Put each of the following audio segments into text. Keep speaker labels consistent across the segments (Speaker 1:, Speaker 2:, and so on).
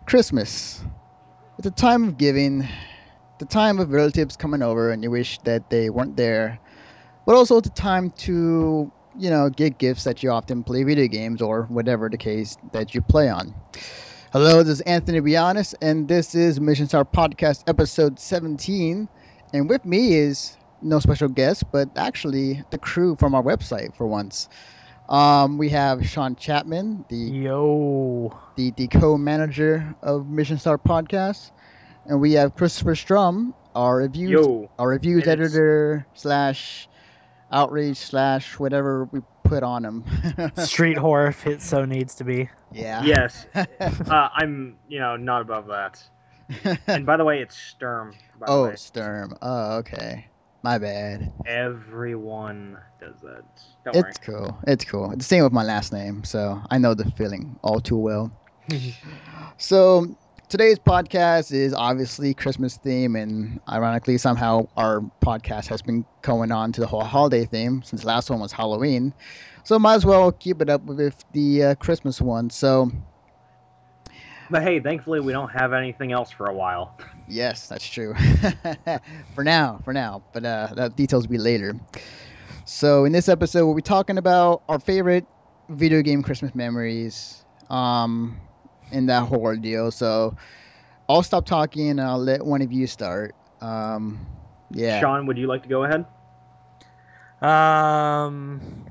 Speaker 1: Christmas. It's a time of giving, the time of relatives coming over and you wish that they weren't there, but also it's a time to, get gifts that you often play video games or whatever the case that you play on. Hello, this is Anthony Bianis, and this is Mission Star Podcast episode 17. And with me is no special guest, but actually the crew from our website for once. We have Sean Chapman,
Speaker 2: Yo.
Speaker 1: the co-manager of Mission Star Podcast, and we have Christopher Strum,
Speaker 3: Yo,
Speaker 1: our reviews
Speaker 3: and it's
Speaker 1: editor slash outrage slash whatever we put on him.
Speaker 2: Street horror if it so needs to be.
Speaker 1: Yeah.
Speaker 3: yes, I'm not above that. And by the way, it's Sturm. By the
Speaker 1: Oh,
Speaker 3: way,
Speaker 1: Sturm. Oh, okay. My bad.
Speaker 3: everyone does that. Don't worry.
Speaker 1: It's cool. It's cool. It's the same with my last name, so I know the feeling all too well. So today's podcast is obviously Christmas theme, and ironically, somehow our podcast has been going on to the whole holiday theme since the last one was Halloween. So might as well keep it up with the Christmas one. So
Speaker 3: But hey, thankfully we don't have anything else for a while.
Speaker 1: yes, that's true. For now. But that details will be later. So in this episode, we'll be talking about our favorite video game Christmas memories. In that whole ordeal. So I'll stop talking and I'll let one of you start. Yeah.
Speaker 3: Sean, would you like to go ahead?
Speaker 2: Um,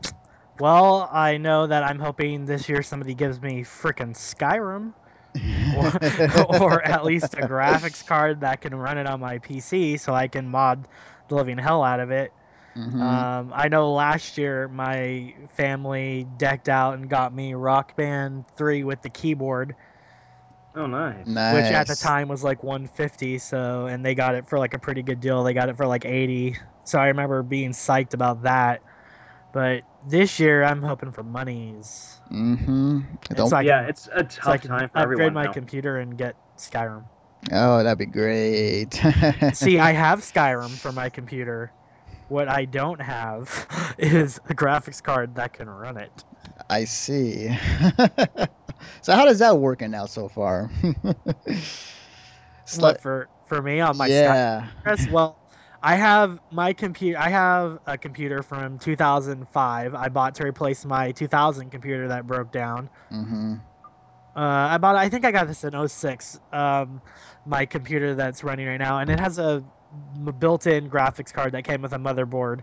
Speaker 2: well, I know that I'm hoping this year somebody gives me frickin' Skyrim, or at least a graphics card that can run it on my PC so I can mod the living hell out of it. I know last year my family decked out and got me Rock Band 3 with the keyboard,
Speaker 3: Oh, nice.
Speaker 2: which at the
Speaker 1: Nice.
Speaker 2: time was like 150. So, and they got it for like a pretty good deal. They got it for like 80. So I remember being psyched about that. But this year I'm hoping for monies.
Speaker 1: Mm-hmm.
Speaker 2: And so I
Speaker 3: Yeah,
Speaker 2: can,
Speaker 3: it's a
Speaker 2: so I
Speaker 3: tough
Speaker 2: can
Speaker 3: time for
Speaker 2: upgrade
Speaker 3: everyone
Speaker 2: my
Speaker 3: now.
Speaker 2: computer and get Skyrim.
Speaker 1: Oh, that'd be great.
Speaker 2: See, I have Skyrim for my computer. What I don't have is a graphics card that can run it.
Speaker 1: I see. So how does that working out so far?
Speaker 2: What for me on my Skyrim?
Speaker 1: Yeah.
Speaker 2: Well, I have my computer. I have a computer from 2005. I bought to replace my 2000 computer that broke down.
Speaker 1: Mm-hmm.
Speaker 2: I think I got this in '06. My computer that's running right now, and it has a built-in graphics card that came with a motherboard.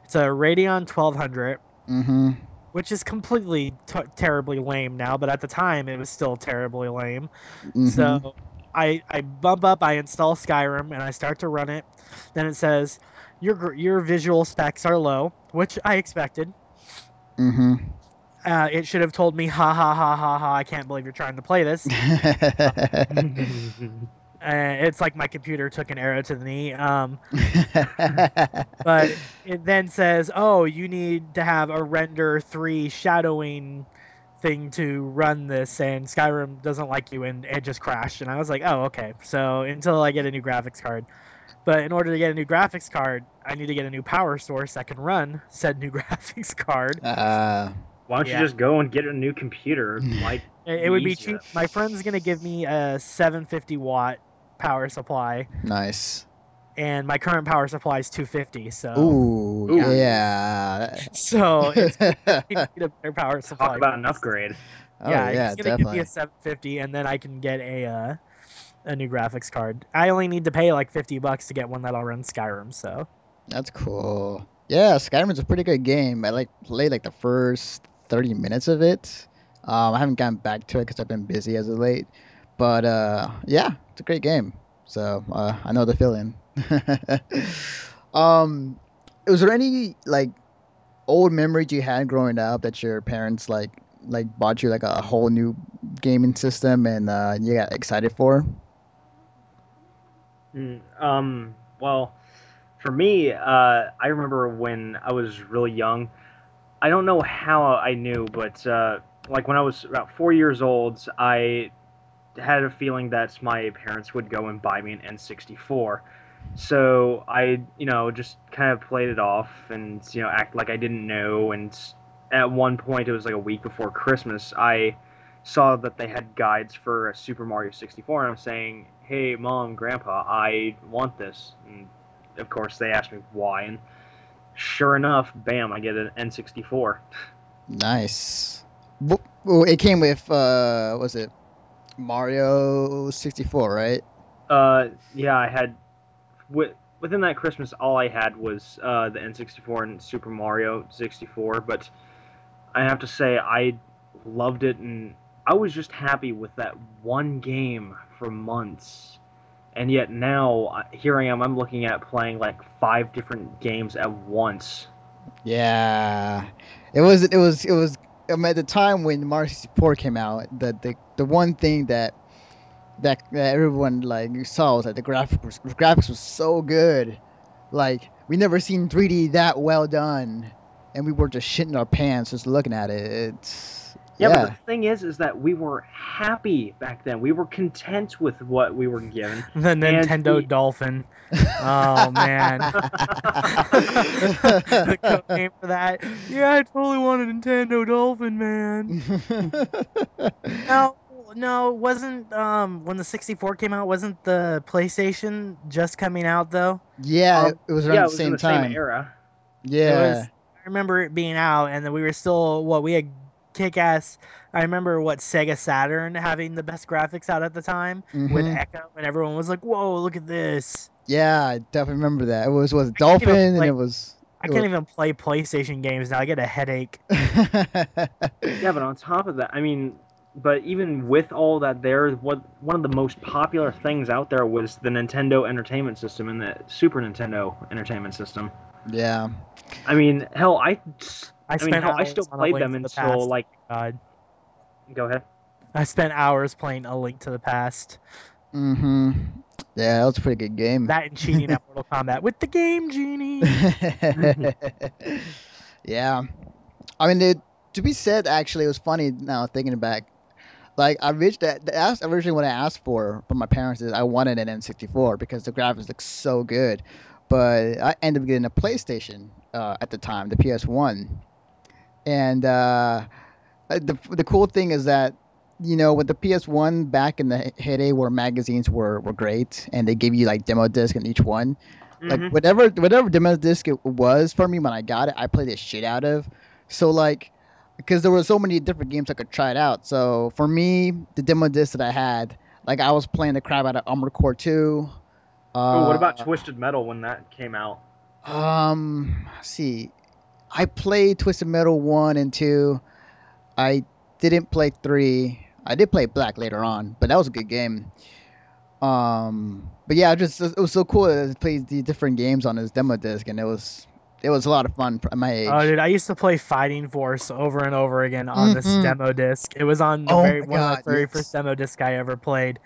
Speaker 2: It's a Radeon 1200,
Speaker 1: Mm-hmm.
Speaker 2: which is completely terribly lame now, but at the time it was still terribly lame.
Speaker 1: Mm-hmm.
Speaker 2: So I bump up, I install Skyrim, and I start to run it. Then it says your visual specs are low, which I expected.
Speaker 1: Mm-hmm.
Speaker 2: It should have told me, ha ha ha ha ha, I can't believe you're trying to play this. It's like my computer took an arrow to the knee. But it then says, oh, you need to have a render 3 shadowing thing to run this, and Skyrim doesn't like you, and it just crashed. And I was like, oh, okay. So until I get a new graphics card. But in order to get a new graphics card, I need to get a new power source that can run said new graphics card.
Speaker 1: uh,
Speaker 3: Why don't you just go and get a new computer? Like
Speaker 2: It would be cheap. My friend's gonna give me a 750-watt power supply,
Speaker 1: nice.
Speaker 2: and my current power supply is 250. So,
Speaker 1: Ooh, yeah.
Speaker 2: so it's gonna need a better power supply.
Speaker 3: Talk about an upgrade.
Speaker 1: Oh
Speaker 2: Yeah,
Speaker 1: yeah,
Speaker 2: he's gonna
Speaker 1: definitely.
Speaker 2: give me a 750, and then I can get a new graphics card. I only need to pay like $50 to get one that'll run Skyrim. So
Speaker 1: That's cool. Yeah, Skyrim's a pretty good game. I played like the first 30 minutes of it. I haven't gotten back to it because I've been busy as of late. But yeah, it's a great game. So I know the feeling. um, was there any like old memories you had growing up that your parents like bought you like a whole new gaming system and you got excited for?
Speaker 3: Well, for me, I remember when I was really young. I don't know how I knew, but like when I was about 4 years old, I had a feeling that my parents would go and buy me an N64. So I, just kind of played it off and, act like I didn't know. And at one point, it was like a week before Christmas, I saw that they had guides for Super Mario 64, and I'm saying, "Hey, Mom, Grandpa, I want this." And of course, they asked me why, and sure enough, bam, I get an N64.
Speaker 1: Nice. Well, it came with was it Mario 64, right?
Speaker 3: Yeah, I had within that Christmas, all I had was the N64 and Super Mario 64. But I have to say, I loved it, and I was just happy with that one game for months. And yet now, here I am. I'm looking at playing like 5 different games at once.
Speaker 1: Yeah. It was at the time when Mario 64 came out, the one thing that everyone like saw was that the graphics was so good. Like we never seen 3D that well done, and we were just shitting our pants just looking at it. It's
Speaker 3: Yeah, but the
Speaker 1: yeah.
Speaker 3: thing is that we were happy back then. We were content with what we were given,
Speaker 2: The
Speaker 3: and
Speaker 2: Nintendo
Speaker 3: we.
Speaker 2: Dolphin. Oh man. The code name for that. Yeah, I totally want a Nintendo Dolphin, man. No, no, it wasn't when the 64 came out, wasn't the PlayStation just coming out though?
Speaker 1: Yeah, it was around
Speaker 3: Yeah,
Speaker 1: the
Speaker 3: it was in
Speaker 1: same
Speaker 3: the same
Speaker 1: time.
Speaker 3: era.
Speaker 2: It
Speaker 1: Yeah.
Speaker 2: was I remember it being out and then we were still we had kick ass. I remember Sega Saturn having the best graphics out at the time with
Speaker 1: Mhm.
Speaker 2: Echo and everyone was like, "Whoa, look at this."
Speaker 1: Yeah, I definitely remember that. It was
Speaker 2: I can't even
Speaker 1: Dolphin, and
Speaker 2: play
Speaker 1: it was
Speaker 2: I
Speaker 1: it
Speaker 2: can't
Speaker 1: was.
Speaker 2: even play PlayStation games now. I get a headache.
Speaker 3: Yeah, but on top of that, I mean, but even with all that, there, what one of the most popular things out there was the Nintendo Entertainment System and the Super Nintendo Entertainment System.
Speaker 1: Yeah.
Speaker 3: I mean, hell,
Speaker 2: I
Speaker 3: I mean,
Speaker 2: spent
Speaker 3: hell, I still
Speaker 2: hours on A
Speaker 3: played
Speaker 2: Link
Speaker 3: them
Speaker 2: to the
Speaker 3: until
Speaker 2: Past.
Speaker 3: like.
Speaker 2: Oh my God.
Speaker 3: Go ahead.
Speaker 2: I spent hours playing A Link to the Past.
Speaker 1: Mhm. Yeah, that was a pretty good game.
Speaker 2: That and cheating at Mortal Kombat with the Game Genie.
Speaker 1: Yeah. I mean, to be said, actually, it was funny now thinking back. Like, I reached that. Originally what I asked for from my parents is I wanted an N64 because the graphics look so good. But I ended up getting a PlayStation at the time, the PS1. And the cool thing is that with the PS1 back in the heyday where magazines were great and they gave you like demo disc in each one, like
Speaker 3: Hmm.
Speaker 1: whatever demo disc it was for me when I got it, I played the shit out of. So like, because there were so many different games I could try it out. So for me, the demo disc that I had, like I was playing the crap out of Armored Core 2.
Speaker 3: Oh, what about
Speaker 1: Uh,
Speaker 3: Twisted Metal when that came out?
Speaker 1: let's see, I played Twisted Metal 1 and 2. I didn't play 3. I did play Black later on, but that was a good game. But yeah, just it was so cool that it plays the different games on his demo disc, and it was a lot of fun at my
Speaker 2: Oh,
Speaker 1: age.
Speaker 2: dude, I used to play Fighting Force over and over again on this
Speaker 1: Hmm.
Speaker 2: demo disc. It was on the
Speaker 1: Oh
Speaker 2: very
Speaker 1: my
Speaker 2: one of the
Speaker 1: god,
Speaker 2: very first
Speaker 1: yes.
Speaker 2: demo disc I ever played,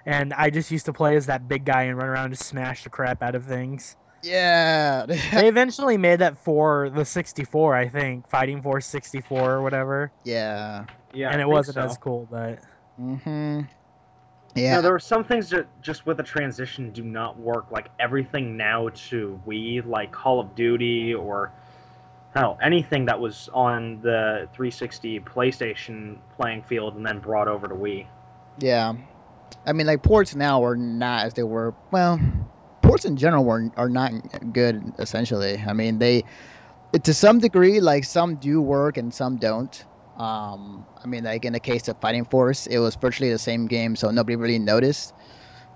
Speaker 2: and I just used to play as that big guy and run around and just smash the crap out of things.
Speaker 1: Yeah.
Speaker 2: They eventually made that for the 64, I think, Fighting Force 64 or whatever,
Speaker 1: Yeah.
Speaker 3: Yeah, I
Speaker 2: and it
Speaker 3: think
Speaker 2: wasn't as
Speaker 3: so.
Speaker 2: cool, but
Speaker 1: Hmm.
Speaker 3: You know,
Speaker 1: Yeah.
Speaker 3: there are some things that just with the transition do not work. Like everything now to Wii, like Call of Duty or hell, anything that was on the 360 PlayStation playing field and then brought over to Wii.
Speaker 1: Yeah. I mean, like ports now are not as they were. Well, ports in general are not good. Essentially, I mean, they to some degree, like some do work and some don't. I mean, like in the case of Fighting Force, it was virtually the same game, so nobody really noticed.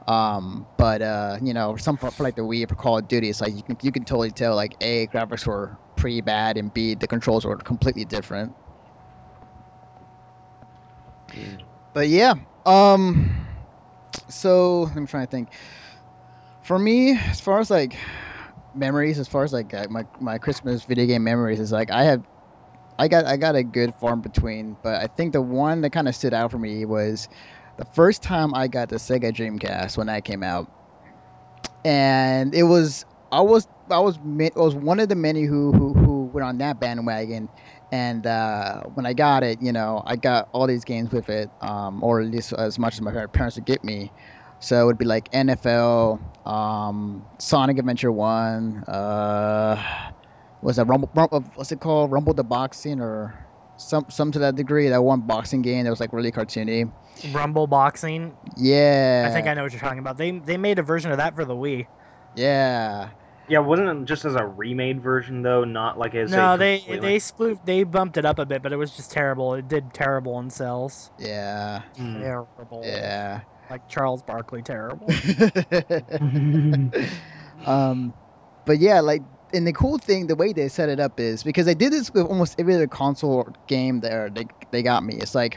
Speaker 1: But some for like the Wii for Call of Duty, it's like you can totally tell like A, graphics were pretty bad, and B, the controls were completely different. But yeah, um, so I'm trying to think. For me, as far as like memories, as far as like my Christmas video game memories, is like I got a good farm between, but I think the one that kind of stood out for me was the first time I got the Sega Dreamcast when that came out, and I was one of the many who went on that bandwagon, and when I got it, I got all these games with it, or at least as much as my parents would get me. So it would be like NFL, Sonic Adventure One, was that what's it called, Rumble the Boxing or? some to that degree. That one boxing game that was like really cartoony.
Speaker 2: Rumble Boxing. I think
Speaker 1: Yeah,
Speaker 2: I know what you're talking about. They made a version of that for the Wii.
Speaker 1: yeah,
Speaker 3: Yeah, wasn't it just as a remade version though, not like as a
Speaker 2: No, they
Speaker 3: completely?
Speaker 2: spoofed, they bumped it up a bit, but it was just terrible. It did terrible in sales.
Speaker 1: yeah,
Speaker 2: Terrible.
Speaker 1: yeah.
Speaker 2: Like Charles Barkley terrible.
Speaker 3: Hmm.
Speaker 1: um, but yeah, like, and the cool thing, the way they set it up is because they did this with almost every other console game there. They got me. It's like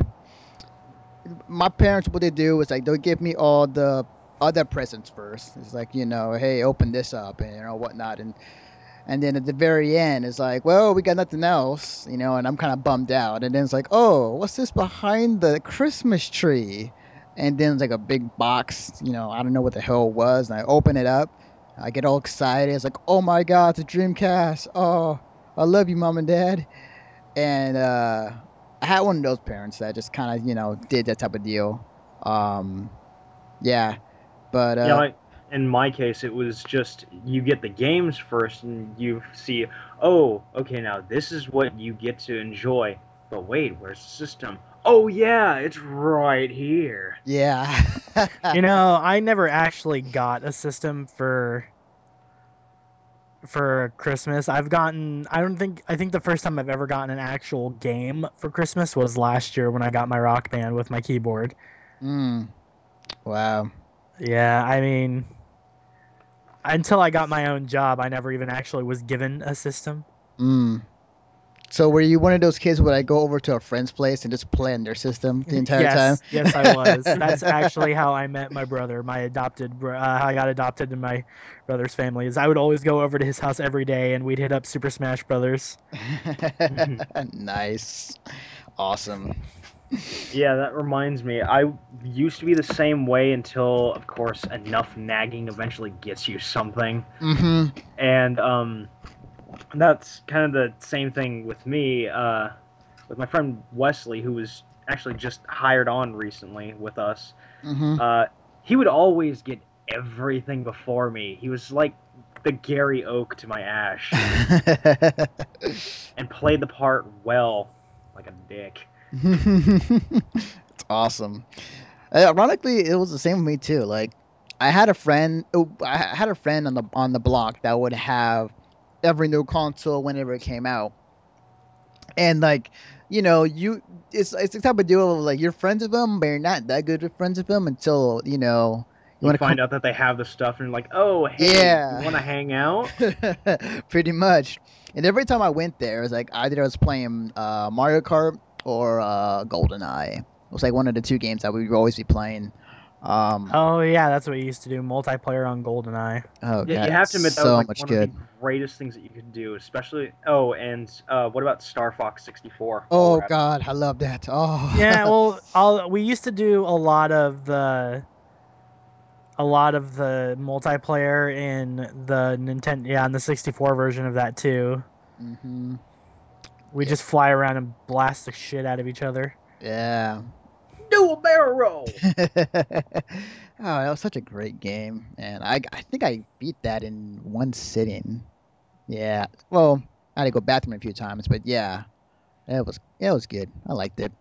Speaker 1: my parents, what they do is like they'll give me all the other presents first. It's like, hey, open this up and whatnot, and then at the very end it's like, well, we got nothing else, and I'm kind of bummed out. And then it's like, oh, what's this behind the Christmas tree? And then it's like a big box, I don't know what the hell it was, and I open it up. I get all excited. It's like, oh my god, it's a Dreamcast. Oh, I love you, mom and dad. And I had one of those parents that just kind of did that type of deal. um yeah, but
Speaker 3: Yeah, like in my case, it was just you get the games first, and you see, oh, okay, now this is what you get to enjoy. But wait, where's the system? Oh yeah, it's right here.
Speaker 1: yeah.
Speaker 2: I never actually got a system for Christmas. I think the first time I've ever gotten an actual game for Christmas was last year when I got my Rock Band with my keyboard.
Speaker 1: Mm, wow.
Speaker 2: Yeah, I mean, until I got my own job, I never even actually was given a system.
Speaker 1: Mm. So were you one of those kids where I go over to a friend's place and just play on their system the entire time?
Speaker 2: Yes, I was. That's actually how I met my brother, how I got adopted in my brother's family. Is I would always go over to his house every day, and we'd hit up Super Smash Brothers.
Speaker 1: Nice. Awesome.
Speaker 3: Yeah, that reminds me. I used to be the same way until, of course, enough nagging eventually gets you something.
Speaker 1: Mm-hmm.
Speaker 3: And that's kind of the same thing with me, with my friend Wesley, who was actually just hired on recently with us.
Speaker 1: Mm-hmm.
Speaker 3: Uh, he would always get everything before me. He was like the Gary Oak to my Ash, and played the part well, like a dick.
Speaker 1: It's awesome. Ironically, it was the same with me too. Like, I had a friend on the block that would have every new console whenever it came out, and like, you it's the type of deal of like you're friends with them, but you're not that good with friends with them until you
Speaker 3: You
Speaker 1: want to come.
Speaker 3: find out that they have the stuff, and you're like, oh, hey, you
Speaker 1: Yeah,
Speaker 3: want to hang out?
Speaker 1: pretty much. And every time I went there, it was like either I was playing Mario Kart or GoldenEye. It was like one of the two games that we would always be playing. Um,
Speaker 2: Oh yeah, that's what we used to do. Multiplayer on GoldenEye.
Speaker 1: oh
Speaker 3: Yeah,
Speaker 1: god,
Speaker 3: you have to admit that was
Speaker 1: so
Speaker 3: like
Speaker 1: much
Speaker 3: one of the
Speaker 1: good.
Speaker 3: greatest things that you could do, especially. Oh, and what about Star Fox 64? While
Speaker 1: Oh
Speaker 3: we're at it,
Speaker 1: god, I love that.
Speaker 2: Yeah,
Speaker 1: Oh.
Speaker 2: well, we used to do a lot of the multiplayer in the Nintendo, yeah, in the 64 version of that too.
Speaker 1: Hmm.
Speaker 2: We
Speaker 1: Yeah,
Speaker 2: just fly around and blast the shit out of each other.
Speaker 1: yeah.
Speaker 3: do a barrel roll.
Speaker 1: Oh, that was such a great game, and I think I beat that in one sitting. Yeah. Well, I had to go bathroom a few times, but yeah, it was good. I liked it.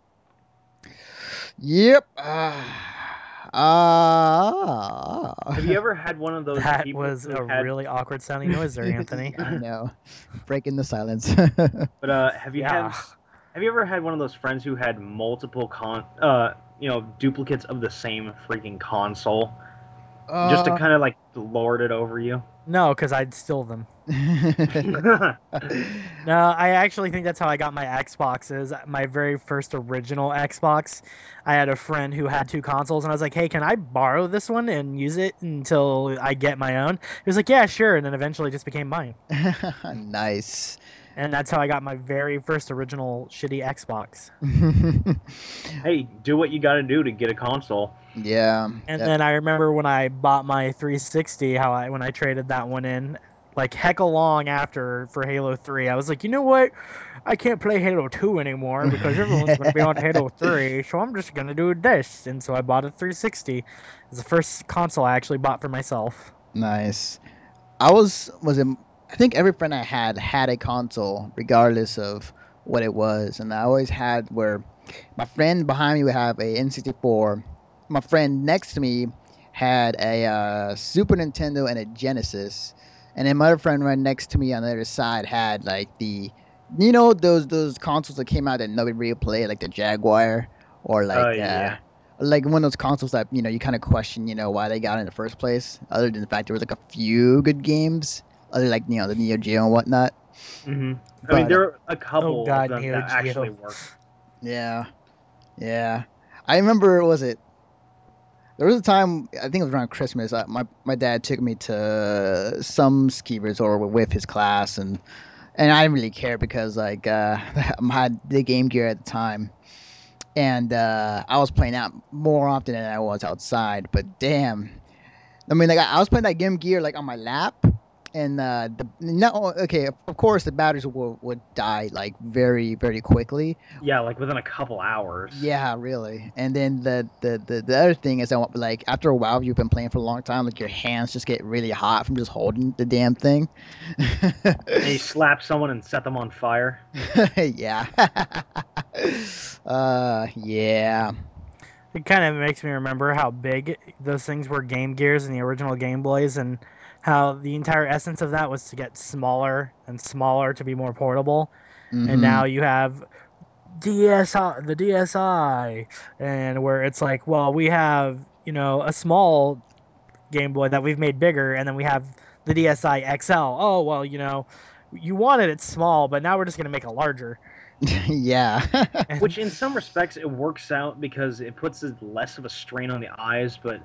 Speaker 1: Yep.
Speaker 3: Have you ever had one of those
Speaker 2: That
Speaker 3: people
Speaker 2: was
Speaker 3: who
Speaker 2: a
Speaker 3: had?
Speaker 2: really awkward sounding noise there, Anthony.
Speaker 1: I know. Breaking the silence.
Speaker 3: But have you
Speaker 2: Yeah.
Speaker 3: had? Have you ever had one of those friends who had multiple duplicates of the same freaking console, just to
Speaker 1: uh,
Speaker 3: kind of like lord it over you?
Speaker 2: No, because I'd steal them. No, I actually think that's how I got my Xboxes. My very first original Xbox, I had a friend who had two consoles, and I was like, "Hey, can I borrow this one and use it until I get my own?" He was like, "Yeah, sure," and then eventually it just became mine.
Speaker 1: Nice.
Speaker 2: And that's how I got my very first original shitty Xbox.
Speaker 3: Hey, do what you got to do to get a console.
Speaker 1: Yeah.
Speaker 2: And
Speaker 1: Yep.
Speaker 2: then I remember when I bought my 360, when I traded that one in, like heck long after for Halo 3, I was like, you know what? I can't play Halo 2 anymore because everyone's going to be on Halo 3, so I'm just going to do this. And so I bought a 360. It's the first console I actually bought for myself.
Speaker 1: Nice. I was it I think every friend I had a console regardless of what it was, and I always had where my friend behind me would have a N64. My friend next to me had a Super Nintendo and a Genesis, and then my other friend right next to me on the other side had like those consoles that came out that nobody really played, like the Jaguar or
Speaker 3: Oh yeah.
Speaker 1: like one of those consoles that you kind of question why they got in the first place, other than the fact there was like a few good games, other like the Neo Geo and whatnot.
Speaker 3: hmm I mean,
Speaker 1: But
Speaker 3: there are a
Speaker 2: Oh
Speaker 3: couple of
Speaker 2: God,
Speaker 3: them
Speaker 2: Neo
Speaker 3: that actually
Speaker 2: Geo.
Speaker 3: worked.
Speaker 1: yeah, yeah, I remember. Was it There was a time, I think it was around Christmas. My dad took me to some ski resort with his class, and I didn't really care because like I had the Game Gear at the time, and I was playing out more often than I was outside. But damn, I mean, like I was playing that Game Gear like on my lap, and the no, okay, of course the batteries would die like very very quickly.
Speaker 3: Yeah, like within a couple hours.
Speaker 1: Yeah, really. And then the other thing is that like after a while you've been playing for a long time, like your hands just get really hot from just holding the damn thing.
Speaker 3: And you slap someone and set them on fire.
Speaker 1: Yeah. Yeah.
Speaker 2: It kind of makes me remember how big those things were, Game Gears and the original Game Boys, and how the entire essence of that was to get smaller and smaller to be more portable. And
Speaker 1: Mhm.
Speaker 2: now you have DSi, the DSi, and where it's like, well, we have a small Game Boy that we've made bigger, and then we have the DSi XL. Oh well, you wanted it small, but now we're just gonna make it larger.
Speaker 1: Yeah.
Speaker 2: And
Speaker 3: Which in some respects it works out because it puts less of a strain on the eyes, but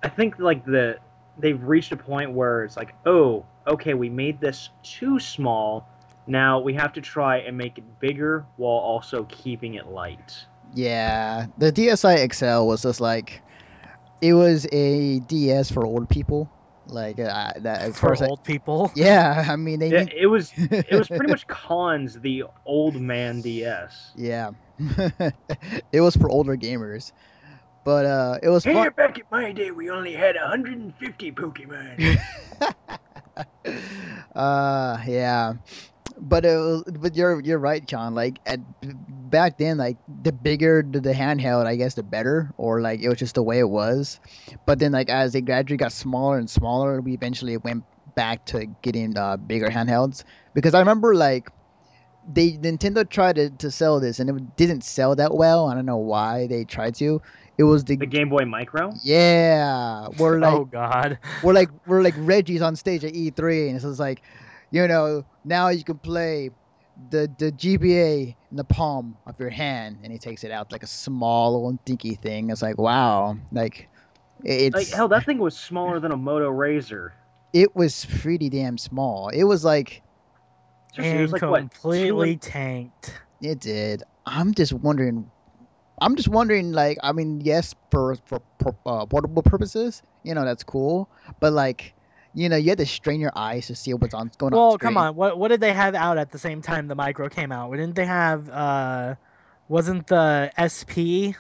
Speaker 3: I think like they've reached a point where it's like, oh, okay, we made this too small. Now we have to try and make it bigger while also keeping it light.
Speaker 1: Yeah. The DSi XL was just like it was a DS for old people. Like that as far
Speaker 2: for
Speaker 1: as I
Speaker 2: old people,
Speaker 1: yeah, I mean they
Speaker 3: Yeah,
Speaker 1: need
Speaker 3: it was pretty much cons the old man DS.
Speaker 1: yeah. It was for older gamers. But it was fun.
Speaker 3: Hey, back in my day, we only had 150 Pokemon.
Speaker 1: Yeah. But you're right, John. Like back then, like the bigger the handheld, I guess the better, or like it was just the way it was. But then like as they gradually got smaller and smaller, we eventually went back to getting bigger handhelds. Because I remember like they Nintendo tried to sell this and it didn't sell that well. I don't know why they tried to. It was the
Speaker 3: The Game Boy Micro.
Speaker 1: yeah,
Speaker 2: oh God,
Speaker 1: we're like Reggie's on stage at E3, and it's just like, now you can play the GBA in the palm of your hand, and he takes it out like a small little dinky thing. It's like wow, like
Speaker 3: Like
Speaker 1: it's
Speaker 3: hell, that thing was smaller than a Moto Razor.
Speaker 1: it was pretty damn small. It was like
Speaker 3: Seriously, it was
Speaker 2: and
Speaker 3: like what two
Speaker 2: completely
Speaker 3: and
Speaker 2: tanked.
Speaker 1: it did. I'm just wondering, like, I mean, yes, for portable purposes, that's cool, but like, you had to strain your eyes to see what's on going on
Speaker 2: Well, come
Speaker 1: screen.
Speaker 2: on. What did they have out at the same time the Micro came out? Didn't they have wasn't the SP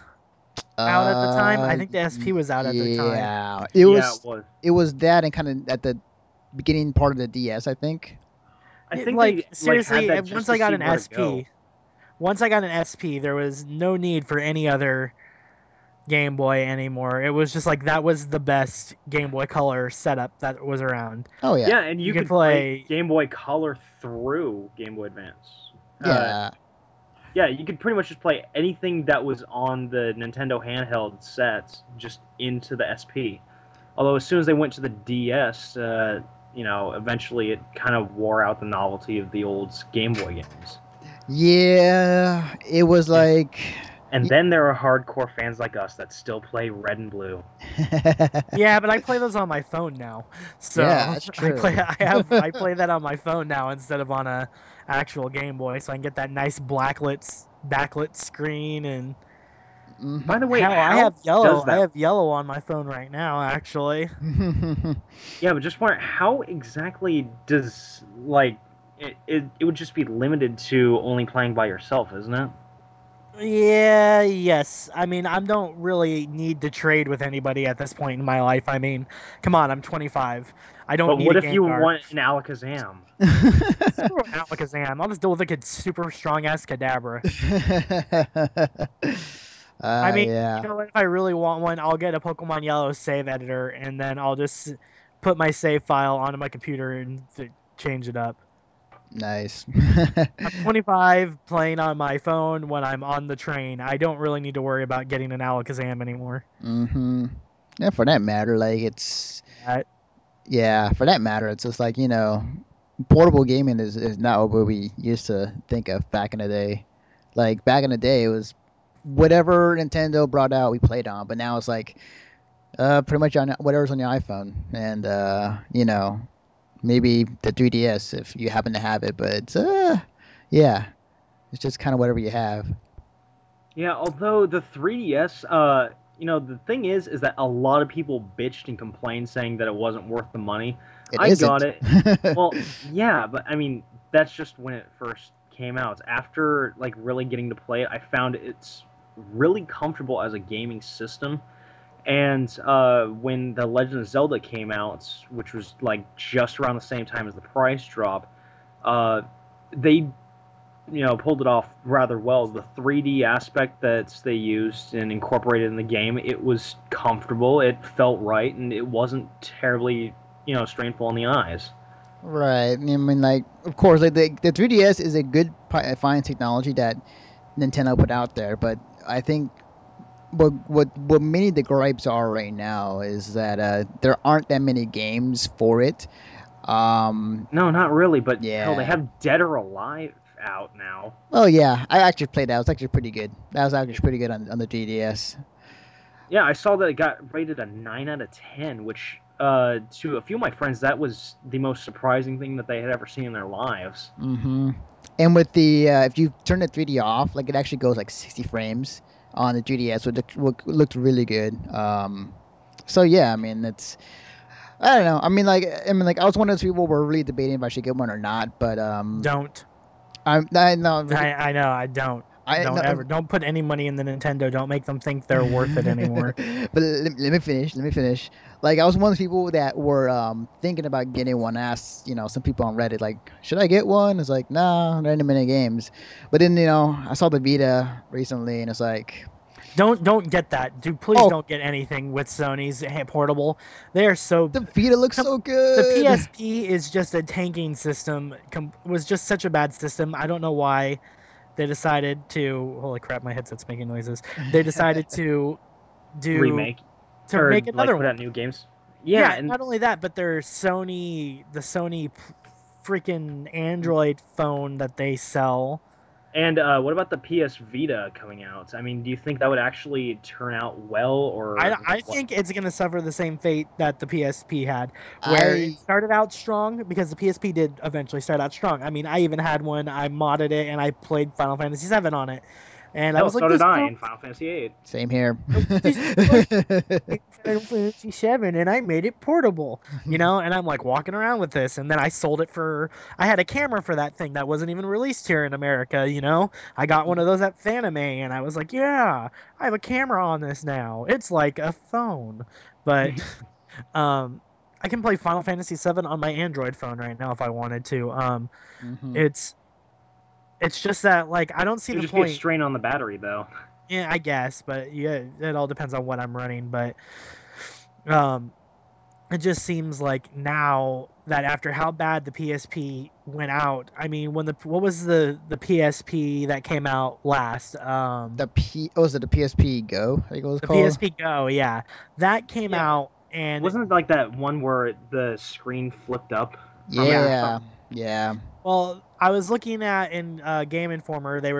Speaker 2: out at the time?
Speaker 1: Uh,
Speaker 2: I think the SP was out at the time.
Speaker 1: yeah, it
Speaker 3: yeah,
Speaker 1: was
Speaker 3: it was.
Speaker 1: it was that and kind of at the beginning part of the DS, I think.
Speaker 3: I think
Speaker 2: Like
Speaker 3: they like had
Speaker 2: seriously,
Speaker 3: that just
Speaker 2: once
Speaker 3: to
Speaker 2: I got
Speaker 3: see
Speaker 2: an
Speaker 3: where to go.
Speaker 2: SP, there was no need for any other Game Boy anymore. It was just like that was the best Game Boy Color setup that was around.
Speaker 1: Oh yeah,
Speaker 3: Yeah, and
Speaker 2: You
Speaker 3: you
Speaker 2: could
Speaker 3: could play
Speaker 2: play
Speaker 3: Game Boy Color through Game Boy Advance. Uh,
Speaker 1: yeah,
Speaker 3: yeah, you could pretty much just play anything that was on the Nintendo handheld sets just into the SP. Although as soon as they went to the DS, eventually it kind of wore out the novelty of the old Game Boy games.
Speaker 1: yeah. It was
Speaker 3: And,
Speaker 1: like,
Speaker 3: and then there are hardcore fans like us that still play Red and Blue.
Speaker 2: Yeah, but I play those on my phone now.
Speaker 1: yeah,
Speaker 2: So
Speaker 1: that's true.
Speaker 2: I play that on my phone now instead of on a actual Game Boy, so I can get that nice backlit screen. And
Speaker 3: By the way,
Speaker 2: hell,
Speaker 3: how does
Speaker 2: I
Speaker 3: that?
Speaker 2: have yellow on my phone right now actually.
Speaker 3: Yeah, but just wonder how exactly does like it would just be limited to only playing by yourself, isn't it?
Speaker 2: Yeah, yes. I mean, I don't really need to trade with anybody at this point in my life. I mean, come on, I'm 25. I don't
Speaker 3: But
Speaker 2: need
Speaker 3: what
Speaker 2: a
Speaker 3: if you
Speaker 2: Gengar.
Speaker 3: want an Alakazam?
Speaker 2: Screw an Alakazam. I'll just deal with like a super strong ass Kadabra. I mean, you
Speaker 1: Yeah,
Speaker 2: know what? If I really want one, I'll get a Pokemon Yellow save editor, and then I'll just put my save file onto my computer and change it up.
Speaker 1: nice.
Speaker 2: I'm 25, playing on my phone when I'm on the train. I don't really need to worry about getting an Alakazam anymore.
Speaker 1: hmm Yeah, for that matter, like it's
Speaker 2: Uh,
Speaker 1: yeah, for that matter, it's just like portable gaming is not what we used to think of back in the day. Like back in the day, it was whatever Nintendo brought out, we played on. But now it's like pretty much on whatever's on your iPhone, and maybe the 3DS if you happen to have it. But it's yeah, it's just kind of whatever you have.
Speaker 3: Yeah, although the 3DS, the thing is that a lot of people bitched and complained saying that it wasn't worth the money.
Speaker 1: It
Speaker 3: I got
Speaker 1: isn't.
Speaker 3: it. Well, yeah, but I mean, that's just when it first came out. After like really getting to play it, I found it's really comfortable as a gaming system. And when the Legend of Zelda came out, which was like just around the same time as the price drop, uh, they pulled it off rather well. The 3D aspect that they used and incorporated in the game, it was comfortable, it felt right, and it wasn't terribly strainful on the eyes.
Speaker 1: Right. I mean, like, of course, like the 3DS is a good fine technology that Nintendo put out there, but I think what many of the gripes are right now is that there aren't that many games for it. Um,
Speaker 3: No, not really, but hell, they
Speaker 1: yeah.
Speaker 3: have Dead or Alive out now.
Speaker 1: Oh yeah, I actually played that. It was actually pretty good. That was actually pretty good on the 3DS.
Speaker 3: Yeah, I saw that it got rated a 9 out of 10, which to a few of my friends that was the most surprising thing that they had ever seen in their lives.
Speaker 1: Mm-hmm. And with the if you turn the 3D off, like it actually goes like 60 frames on the 3DS, which looked really good. So yeah, I mean it's I don't know. I mean like I was one of those people who were really debating if I should get one or not, but
Speaker 2: don't.
Speaker 1: I no
Speaker 2: I know. I don't.
Speaker 1: I
Speaker 2: Don't
Speaker 1: no.
Speaker 2: ever. Don't put any money in the Nintendo. Don't make them think they're worth it anymore.
Speaker 1: But let me finish. Let me finish. Like I was one of those people that were thinking about getting one. Asked some people on Reddit like, should I get one? It's like, nah, there ain't many games. But then I saw the Vita recently, and it's like,
Speaker 2: Don't get that. Dude, please
Speaker 1: oh,
Speaker 2: don't get anything with Sony's portable. They are so
Speaker 1: the Vita looks
Speaker 2: com-
Speaker 1: so
Speaker 2: the
Speaker 1: good.
Speaker 2: PSP is just a tanking system. Was just such a bad system. I don't know why they decided to. Holy crap, my headset's making noises. They decided to do
Speaker 3: Remake
Speaker 2: to
Speaker 3: or
Speaker 2: make
Speaker 3: like
Speaker 2: another
Speaker 3: put
Speaker 2: one.
Speaker 3: out new games. Yeah,
Speaker 2: Yeah,
Speaker 3: and
Speaker 2: not only that, but the Sony freaking Android phone that they sell.
Speaker 3: what about the PS Vita coming out? I mean, do you think that would actually turn out well, or
Speaker 2: I
Speaker 3: what?
Speaker 2: think it's going to suffer the same fate that the PSP had, where it
Speaker 1: I
Speaker 2: started out strong because the PSP did eventually start out strong. I mean, I even had one, I modded it, and I played Final Fantasy VII on it, and I
Speaker 3: Hell,
Speaker 2: was like,
Speaker 3: so did
Speaker 2: "This
Speaker 3: I
Speaker 2: rules!
Speaker 3: in Final Fantasy VIII.
Speaker 1: same here.
Speaker 2: This is like Final Fantasy VII, and I made it portable, you know." And I'm like walking around with this, and then I sold it for. I had a camera for that thing that wasn't even released here in America, you know. I got one of those at Fanime, and I was like, "Yeah, I have a camera on this now. It's like a phone." But um, I can play Final Fantasy VII on my Android phone right now if I wanted to.
Speaker 1: hmm
Speaker 2: It's it's just that like I don't see
Speaker 3: It would
Speaker 2: the
Speaker 3: just be a
Speaker 2: point.
Speaker 3: strain on the battery, though.
Speaker 2: Yeah, I guess, but yeah, it all depends on what I'm running. But um, it just seems like now that after how bad the PSP went out, I mean, when the what was the PSP that came out last?
Speaker 1: was it the PSP Go? I think it was
Speaker 2: The
Speaker 1: called.
Speaker 2: PSP Go, yeah, that came
Speaker 3: Yeah,
Speaker 2: out, and
Speaker 3: wasn't it like that one where the screen flipped up from it or
Speaker 2: yeah.
Speaker 1: Yeah,
Speaker 3: something?
Speaker 1: yeah.
Speaker 2: Well, I was looking at in Game Informer, they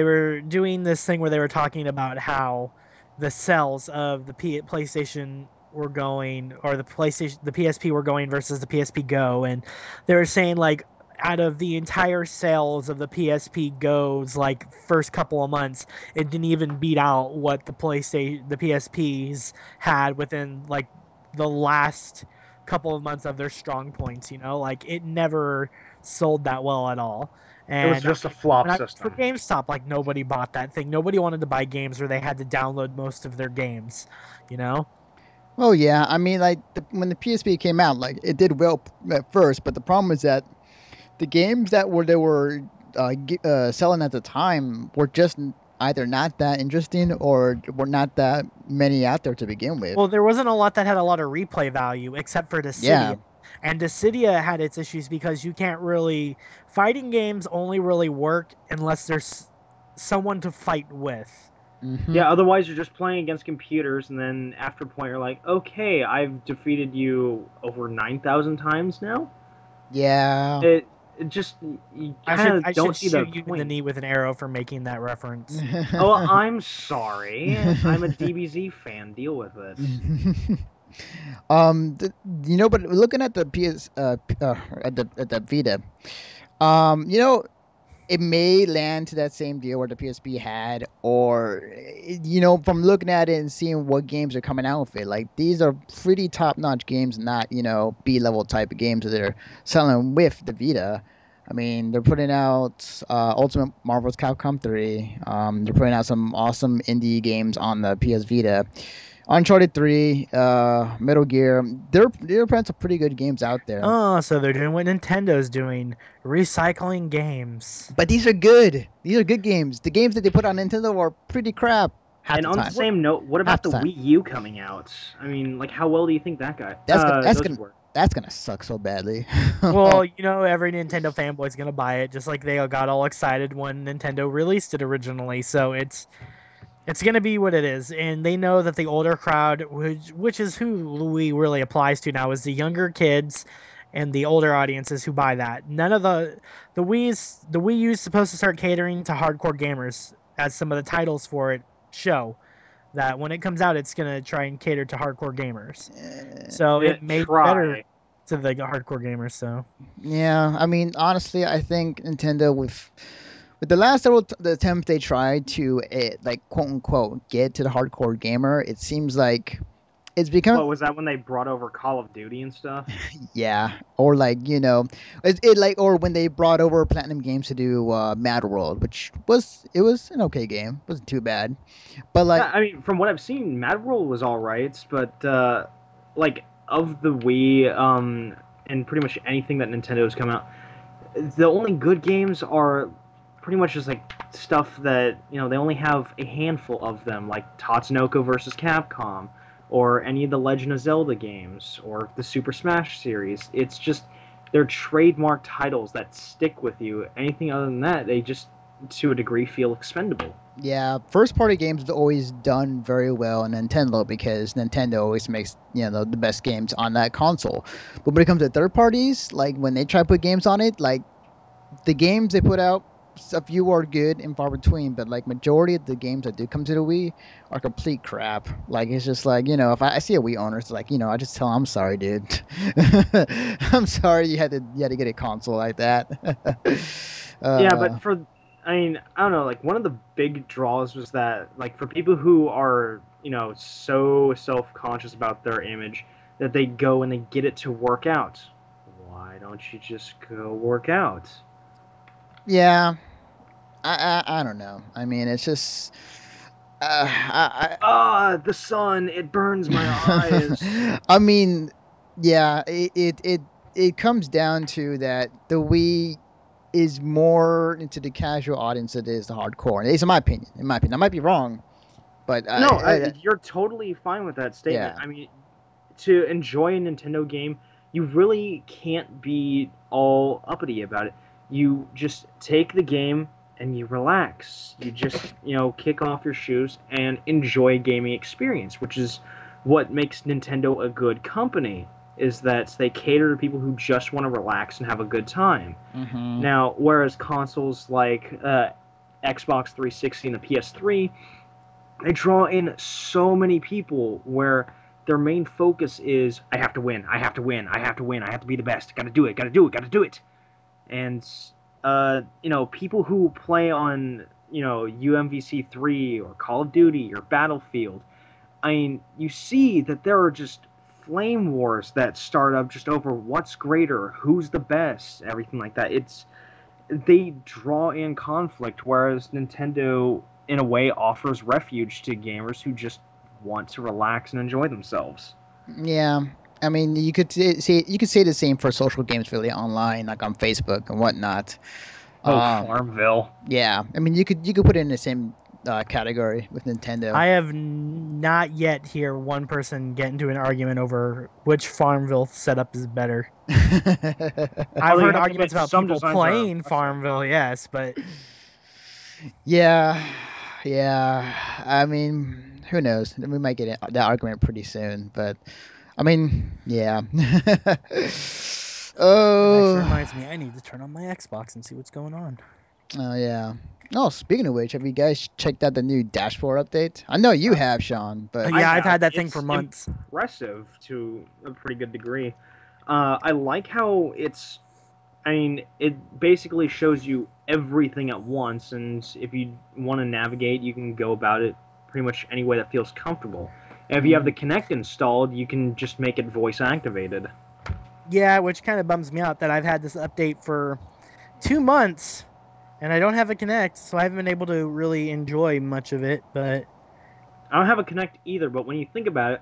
Speaker 2: were doing this thing where they were talking about how the cells of the PlayStation were going, or the PSP were going versus the PSP Go, and they were saying like out of the entire sales of the PSP Go's like first couple of months, it didn't even beat out what the PSPs had within like the last couple of months of their strong points, you know? Like it never sold that well at all.
Speaker 3: It was
Speaker 2: And
Speaker 3: just a flop
Speaker 2: when I worked for
Speaker 3: system.
Speaker 2: GameStop, like nobody bought that thing. Nobody wanted to buy games where they had to download most of their games, you know?
Speaker 1: Oh yeah, I mean, like when the PSP came out, like it did well at first, but the problem is that the games that were they were selling at the time were just either not that interesting or were not that many out there to begin with.
Speaker 2: Well, there wasn't a lot that had a lot of replay value except for Dissidia.
Speaker 1: Yeah.
Speaker 2: And Dissidia had its issues because you can't really fighting games only really work unless there's someone to fight with.
Speaker 1: Hmm.
Speaker 3: Yeah, otherwise you're just playing against computers, and then after a point you're like, okay, I've defeated you over 9,000 times now.
Speaker 1: Yeah.
Speaker 3: It just you kind of
Speaker 2: I
Speaker 3: don't
Speaker 2: should
Speaker 3: see the
Speaker 2: shoot you in the
Speaker 3: point.
Speaker 2: knee with an arrow for making that reference.
Speaker 3: Oh, I'm sorry. I'm a DBZ fan. Deal with it.
Speaker 1: the, but looking at the PS, at the Vita, it may land to that same deal where the PSP had, or from looking at it and seeing what games are coming out with it, like these are pretty top-notch games, not B-level type of games that they're selling with the Vita. I mean, they're putting out Ultimate Marvel's Capcom 3. They're putting out some awesome indie games on the PS Vita. Uncharted 3, Metal Gear. They're putting some pretty good games out there.
Speaker 2: Oh, so they're doing what Nintendo's doing, recycling games.
Speaker 1: But these are good. These are good games. The games that they put on Nintendo are pretty crap half
Speaker 3: And
Speaker 1: the
Speaker 3: on the
Speaker 1: time.
Speaker 3: same note, what
Speaker 1: Half
Speaker 3: about
Speaker 1: the
Speaker 3: the
Speaker 1: time.
Speaker 3: Wii U coming out? I mean, like, how well do you think that guy?
Speaker 1: That's gonna that's
Speaker 3: Those
Speaker 1: gonna
Speaker 3: were.
Speaker 1: that's gonna suck so badly.
Speaker 2: Well, every Nintendo fanboy's gonna buy it, just like they got all excited when Nintendo released it originally. So it's gonna be what it is, and they know that the older crowd, which is who Louis really applies to now, is the younger kids and the older audiences who buy that. None of the Wii U's supposed to start catering to hardcore gamers, as some of the titles for it show. That when it comes out, it's gonna try and cater to hardcore gamers. So it made better
Speaker 3: Try.
Speaker 2: to the hardcore gamers. So
Speaker 1: Yeah, I mean, honestly, I think Nintendo with the last several the attempts they tried to like quote unquote get to the hardcore gamer, it seems like it's become
Speaker 3: What was that when they brought over Call of Duty and stuff?
Speaker 1: yeah, or like like or when they brought over Platinum Games to do Mad World, which was an okay game, wasn't too bad, but
Speaker 3: Yeah,
Speaker 1: like
Speaker 3: I mean, from what I've seen, Mad World was all right, but like of the Wii, and pretty much anything that Nintendo's come out, the only good games are pretty much just like stuff that they only have a handful of them, like Tatsunoko versus Capcom, or any of the Legend of Zelda games, or the Super Smash series. It's just they're trademark titles that stick with you. Anything other than that, they just to a degree feel expendable.
Speaker 1: yeah, first party games have always done very well in Nintendo because Nintendo always makes the best games on that console. But when it comes to third parties, like when they try to put games on it, like the games they put out, a few are good and far between, but like majority of the games that do come to the Wii are complete crap. Like it's just like if I see a Wii owner, it's like I just tell them I'm sorry, dude. I'm sorry you had to get a console like that.
Speaker 3: Yeah,
Speaker 1: uh,
Speaker 3: but I mean, I don't know, like one of the big draws was that, like, for people who are, so self conscious about their image that they go and they get it to work out. Why don't you just go work out?
Speaker 1: yeah, I don't know. I mean, it's just.
Speaker 3: Ah, the sun, it burns my eyes.
Speaker 1: I mean, yeah, it comes down to that the Wii is more into the casual audience than it is the hardcore. At least in my opinion. In my opinion, I might be wrong, but
Speaker 3: No, you're totally fine with that statement.
Speaker 1: yeah.
Speaker 3: I mean, to enjoy a Nintendo game, you really can't be all uppity about it. You just take the game and you relax. You just, kick off your shoes and enjoy a gaming experience, which is what makes Nintendo a good company, is that they cater to people who just want to relax and have a good time.
Speaker 1: Hmm.
Speaker 3: Now, whereas consoles like Xbox 360 and the PS3, they draw in so many people where their main focus is I have to win, I have to win, I have to win, I have to be the best, gotta do it, gotta do it, gotta do it. And people who play on UMVC 3 or Call of Duty or Battlefield, I mean, you see that there are just flame wars that start up just over what's greater, who's the best, everything like that. they draw in conflict, whereas Nintendo, in a way, offers refuge to gamers who just want to relax and enjoy themselves.
Speaker 1: Yeah, I mean, you could say the same for social games, really, online, like on Facebook and whatnot.
Speaker 3: Oh,
Speaker 1: Um,
Speaker 3: Farmville.
Speaker 1: yeah, I mean, you could put it in the same category with Nintendo.
Speaker 2: I have not yet hear one person get into an argument over which Farmville setup is better. I've
Speaker 3: Although you
Speaker 2: heard
Speaker 3: have to admit,
Speaker 2: arguments about
Speaker 3: some
Speaker 2: people
Speaker 3: designs are
Speaker 2: playing
Speaker 3: impressive.
Speaker 2: Farmville, yes, but
Speaker 1: Yeah, yeah. I mean, who knows? We might get that argument pretty soon, but I mean, yeah.
Speaker 2: that actually
Speaker 1: Oh,
Speaker 2: reminds me, I need to turn on my Xbox and see what's going on.
Speaker 1: oh yeah. Oh, speaking of which, have you guys checked out the new dashboard update? I know you
Speaker 3: Uh,
Speaker 1: have, Sean, but
Speaker 3: I
Speaker 2: Yeah, I've
Speaker 3: have.
Speaker 2: had that thing for
Speaker 3: It's
Speaker 2: months.
Speaker 3: impressive to a pretty good degree. I like how it's. I mean, it basically shows you everything at once, and if you want to navigate, you can go about it pretty much any way that feels comfortable. And if you have
Speaker 1: mm,
Speaker 3: the Kinect installed, you can just make it voice activated.
Speaker 2: Yeah, which kind of bums me out that I've had this update for 2 months and I don't have a Kinect, so I haven't been able to really enjoy much of it. But
Speaker 3: I don't have a Kinect either, but when you think about it,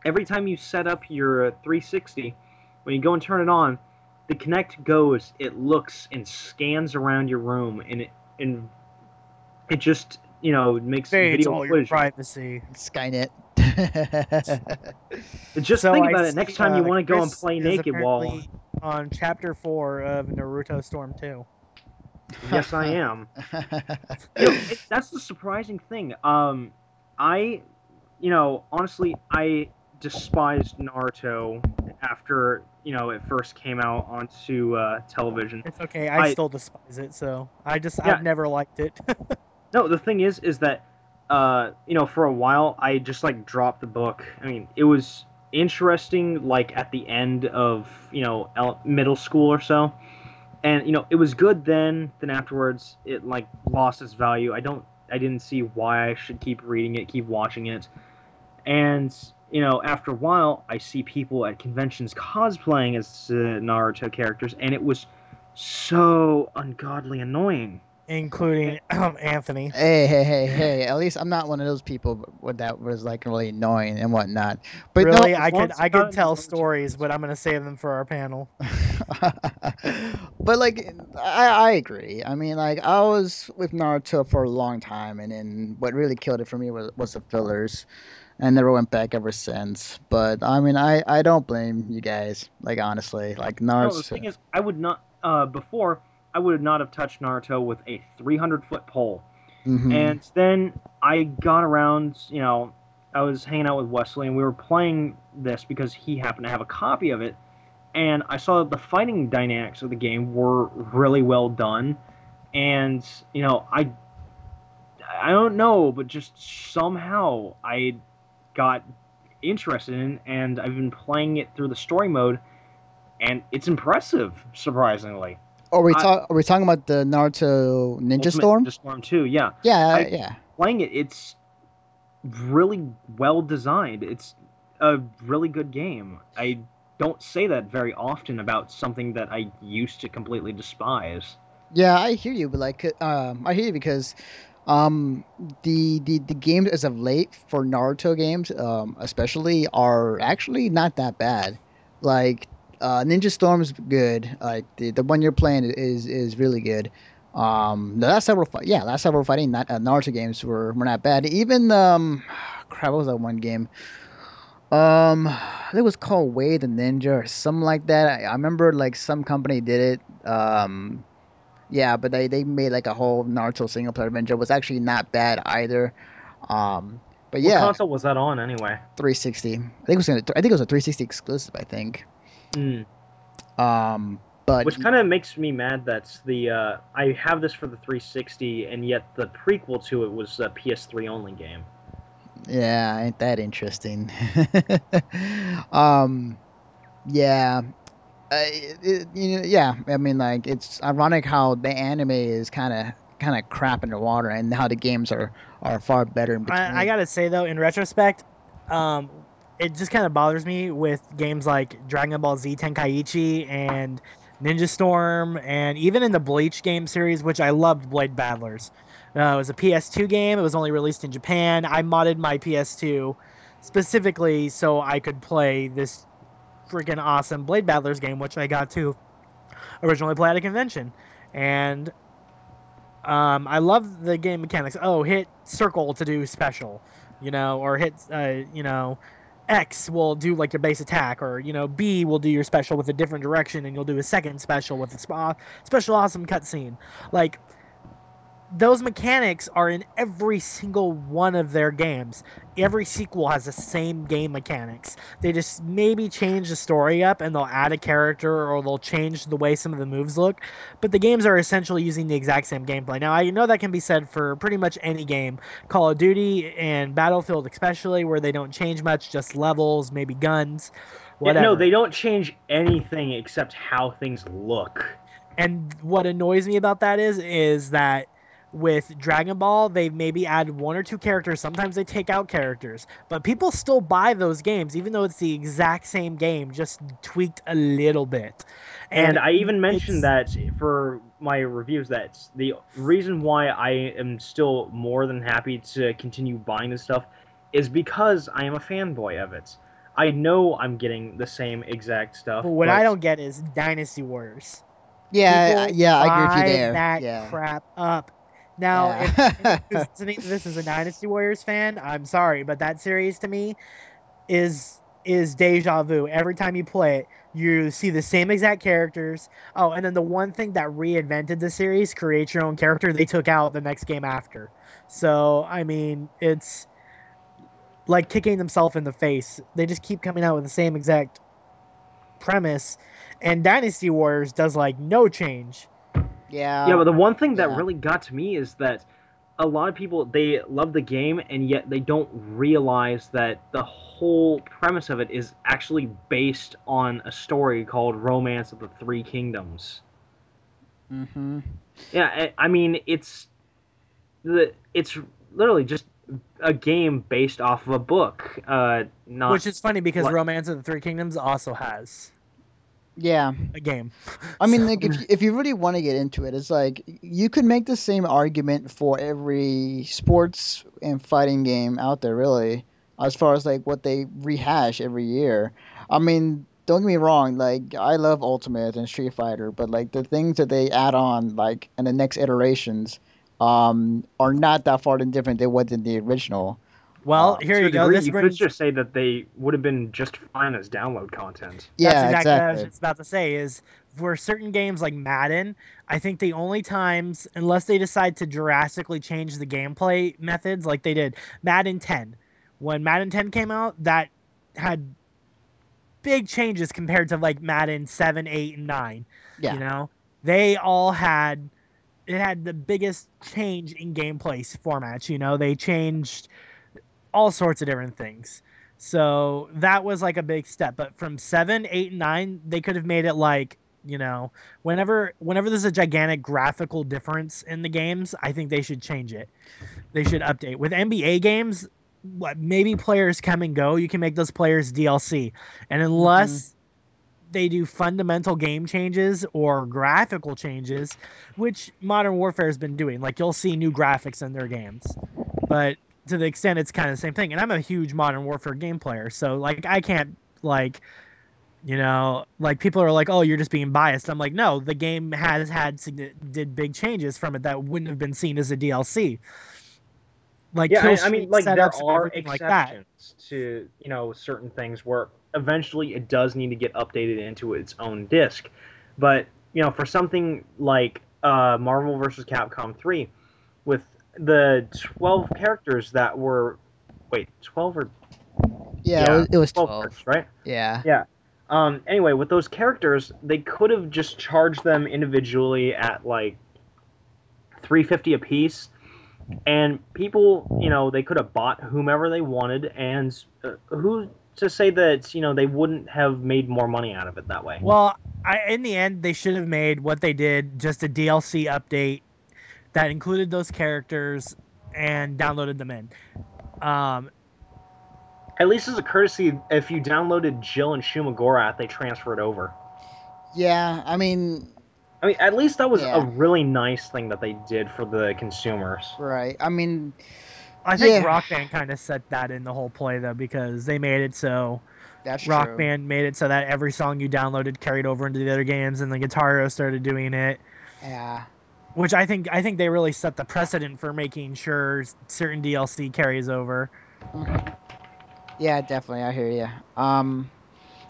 Speaker 3: every time you set up your 360, when you go and turn it on, the Kinect goes, it looks and scans around your room, and it just makes
Speaker 2: invades
Speaker 3: video
Speaker 2: all your
Speaker 3: footage.
Speaker 2: privacy.
Speaker 1: Skynet.
Speaker 3: Just
Speaker 2: So
Speaker 3: think
Speaker 2: I
Speaker 3: about it. Next
Speaker 2: see
Speaker 3: time you want to go and
Speaker 2: Chris
Speaker 3: play
Speaker 2: is
Speaker 3: naked, while
Speaker 2: apparently on chapter 4 of Naruto Storm 2.
Speaker 3: yes, I am. That's the surprising thing. I, honestly, I despised Naruto after it first came out onto television.
Speaker 2: It's okay, I
Speaker 3: I
Speaker 2: still despise it, so
Speaker 3: Yeah,
Speaker 2: I've never liked it.
Speaker 3: no, the thing is that for a while I just like dropped the book. I mean, it was interesting like at the end of middle school or so, and it was good then afterwards it like lost its value. I didn't see why I should keep reading it, keep watching it. And after a while I see people at conventions cosplaying as Naruto characters, and it was so ungodly annoying.
Speaker 2: Including Anthony.
Speaker 1: Hey! At least I'm not one of those people that was like really annoying and whatnot. But no,
Speaker 2: Really,
Speaker 3: As long as
Speaker 2: I
Speaker 3: it's not
Speaker 2: could
Speaker 3: in
Speaker 2: tell
Speaker 3: Naruto.
Speaker 2: stories, but I'm gonna save them for our panel.
Speaker 1: but like I agree. I mean, like I was with Naruto for a long time, and then what really killed it for me was the fillers. I never went back ever since. But I mean, I don't blame you guys. Like honestly, like
Speaker 3: No, the
Speaker 1: Naruto.
Speaker 3: thing is, I would not. Before, I would not have touched Naruto with a 300-foot pole.
Speaker 1: Mm-hmm.
Speaker 3: And then I got around. I was hanging out with Wesley, and we were playing this because he happened to have a copy of it. And I saw that the fighting dynamics of the game were really well done. And I don't know, but just somehow I got interested in, and I've been playing it through the story mode, and it's impressive, surprisingly. I,
Speaker 1: Are we talking about the Naruto Ninja
Speaker 3: Ultimate
Speaker 1: Storm?
Speaker 3: Ninja Storm 2, yeah.
Speaker 1: Yeah,
Speaker 3: I
Speaker 1: yeah.
Speaker 3: playing it, it's really well designed. It's a really good game. I don't say that very often about something that I used to completely despise.
Speaker 1: Yeah, I hear you, but like, I hear you because, um, the games as of late for Naruto games, especially, are actually not that bad. Like, Ninja Storm's good. Like the one you're playing is really good. The last several, last several fighting Naruto games were not bad. Even crap, what was that one game? It was called Way the Ninja or something like that. I remember like some company did it. Yeah, but they made like a whole Naruto single player adventure. It was actually not bad either. Um, but
Speaker 3: What
Speaker 1: yeah,
Speaker 3: console was that on anyway?
Speaker 1: 360. I think it was a 360 exclusive. I think.
Speaker 3: Mm.
Speaker 1: But
Speaker 3: Which kind of makes me mad that I have this for the 360, and yet the prequel to it was a PS3 only game.
Speaker 1: yeah, ain't that interesting? um, yeah. Yeah. I mean, like it's ironic how the anime is kind of crap in the water, and how the games are far better in
Speaker 2: I
Speaker 1: between.
Speaker 2: gotta say though, in retrospect, it just kind of bothers me with games like Dragon Ball Z Tenkaichi and Ninja Storm, and even in the Bleach game series, which I loved Blade Battlers. It was a PS2 game. It was only released in Japan. I modded my PS2 specifically so I could play this freaking awesome Blade Battlers game, which I got to originally play at a convention. And I love the game mechanics. Oh, hit circle to do special, or hit, X will do like your base attack, or B will do your special with a different direction, and you'll do a second special with a special awesome cutscene. Like those mechanics are in every single one of their games. Every sequel has the same game mechanics. They just maybe change the story up and they'll add a character or they'll change the way some of the moves look. But the games are essentially using the exact same gameplay. Now, I know that can be said for pretty much any game. Call of Duty and Battlefield, especially, where they don't change much, just levels, maybe guns,
Speaker 3: Yeah, no,
Speaker 2: whatever.
Speaker 3: they don't change anything except how things look.
Speaker 2: And what annoys me about that is that with Dragon Ball, they maybe add one or two characters. Sometimes they take out characters, but people still buy those games, even though it's the exact same game, just tweaked a little bit.
Speaker 3: And
Speaker 2: And
Speaker 3: I even mentioned
Speaker 2: it's
Speaker 3: that for my reviews, that the reason why I am still more than happy to continue buying this stuff is because I am a fanboy of it. I know I'm getting the same exact
Speaker 2: but
Speaker 3: stuff,
Speaker 2: what I
Speaker 3: but
Speaker 2: don't get is Dynasty Warriors.
Speaker 1: Yeah,
Speaker 2: People
Speaker 1: yeah, I agree with you
Speaker 2: buy
Speaker 1: there.
Speaker 2: that
Speaker 1: Yeah,
Speaker 2: crap up. Now, if anyone
Speaker 1: yeah.
Speaker 2: who's listening to this is a Dynasty Warriors fan, I'm sorry, but that series to me is deja vu. Every time you play it, you see the same exact characters. Oh, and then the one thing that reinvented the series, create your own character, they took out the next game after. So, I mean, it's like kicking themselves in the face. They just keep coming out with the same exact premise, and Dynasty Warriors does like no change.
Speaker 3: yeah,
Speaker 1: Yeah,
Speaker 3: but the one thing that
Speaker 1: yeah.
Speaker 3: really got to me is that a lot of people, they love the game and yet they don't realize that the whole premise of it is actually based on a story called Romance of the Three Kingdoms.
Speaker 1: Mm-hmm.
Speaker 3: Yeah, I mean it's literally just a game based off of a book, not
Speaker 2: Which is funny because
Speaker 3: like.
Speaker 2: Romance of the Three Kingdoms also has
Speaker 1: Yeah.
Speaker 2: a game.
Speaker 1: I
Speaker 2: So
Speaker 1: mean, like if you really want to get into it, it's like you could make the same argument for every sports and fighting game out there, really, as far as like what they rehash every year. I mean, don't get me wrong, like I love Ultimate and Street Fighter, but like the things that they add on, like in the next iterations, are not that far different than what's in the original.
Speaker 2: well, here
Speaker 3: To a
Speaker 2: you go.
Speaker 3: degree,
Speaker 2: This
Speaker 3: you could
Speaker 2: brings
Speaker 3: just say that they would have been just fine as download content.
Speaker 2: That's
Speaker 1: Yeah,
Speaker 2: exactly what I was
Speaker 1: exactly.
Speaker 2: just about to say is for certain games like Madden, I think the only times, unless they decide to drastically change the gameplay methods like they did Madden 10. When Madden 10 came out, that had big changes compared to like Madden 7, 8, and 9. You
Speaker 1: Yeah.
Speaker 2: know, they all had it had the biggest change in gameplay formats. They changed all sorts of different things. So that was like a big step. But from 7, 8, and 9, they could have made it like, whenever there's a gigantic graphical difference in the games, I think they should change it. They should update. With NBA games, what maybe players come and go, you can make those players DLC. And
Speaker 1: Mm-hmm.
Speaker 2: unless they do fundamental game changes or graphical changes, which Modern Warfare has been doing. Like you'll see new graphics in their games, but to the extent it's kind of the same thing. And I'm a huge Modern Warfare game player, so like I can't like like people are like, oh, you're just being biased. I'm like, no, the game has did big changes from it that wouldn't have been seen as a DLC, like
Speaker 3: Yeah,
Speaker 2: kill
Speaker 3: I mean,
Speaker 2: streak
Speaker 3: like there
Speaker 2: setups and
Speaker 3: are
Speaker 2: everything like that.
Speaker 3: exceptions to certain things where eventually it does need to get updated into its own disc, but for something like Marvel vs. Capcom 3 with the 12 characters that were, wait, 12 or
Speaker 1: Yeah,
Speaker 3: yeah,
Speaker 1: it was
Speaker 3: 12
Speaker 1: 12.
Speaker 3: characters, right?
Speaker 1: Yeah.
Speaker 3: Yeah. Anyway, with those characters, they could have just charged them individually at like 350 a piece, and people, they could have bought whomever they wanted, and who to say that they wouldn't have made more money out of it that way.
Speaker 2: Well, in the end, they should have made what they did just a DLC update that included those characters and downloaded them in. Um,
Speaker 3: At least as a courtesy, if you downloaded Jill and Shumagorath, they transferred over.
Speaker 1: Yeah, I mean,
Speaker 3: I mean, at least that was a
Speaker 1: yeah,
Speaker 3: really nice thing that they did for the consumers.
Speaker 1: right. I mean,
Speaker 2: I think
Speaker 1: yeah,
Speaker 2: Rock Band kind of set that in the whole play though, because they made it so
Speaker 1: that's
Speaker 2: Rock
Speaker 1: true.
Speaker 2: Band made it so that every song you downloaded carried over into the other games, and the Guitar Hero started doing it,
Speaker 1: Yeah.
Speaker 2: which I think they really set the precedent for making sure certain DLC carries over.
Speaker 1: Mhm. Yeah, definitely. I hear you.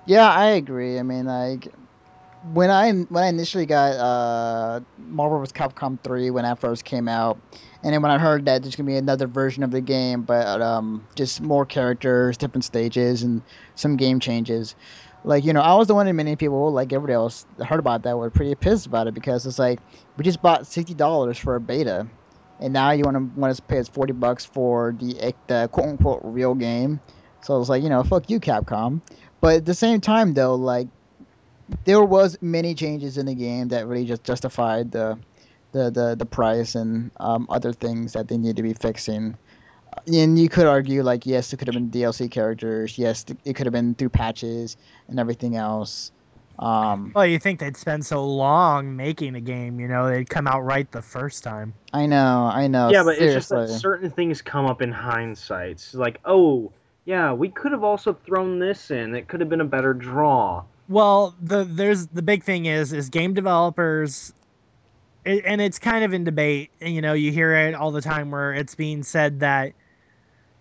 Speaker 1: Yeah, I agree. I mean, like when I initially got Marvel vs. Capcom 3 when that first came out, and then when I heard that there's gonna be another version of the game, but just more characters, different stages, and some game changes. Like, I was the one, and many people, like everybody else, that heard about that were pretty pissed about it because it's like we just bought $60 for a beta, and now you want us to pay us $40 for the quote unquote real game. So it's like, fuck you, Capcom. But at the same time, though, like there was many changes in the game that really just justified the price and other things that they need to be fixing. And you could argue like yes, it could have been DLC characters. Yes, it could have been through patches and everything else. Um,
Speaker 2: Well, you think they'd spend so long making a game, they'd come out right the first time.
Speaker 1: I know.
Speaker 3: Yeah, but it's just that
Speaker 1: Seriously.
Speaker 3: certain things come up in hindsight. It's like, oh, yeah, we could have also thrown this in. It could have been a better draw.
Speaker 2: Well, the big thing is game developers, and it's kind of in debate. And, you hear it all the time where it's being said that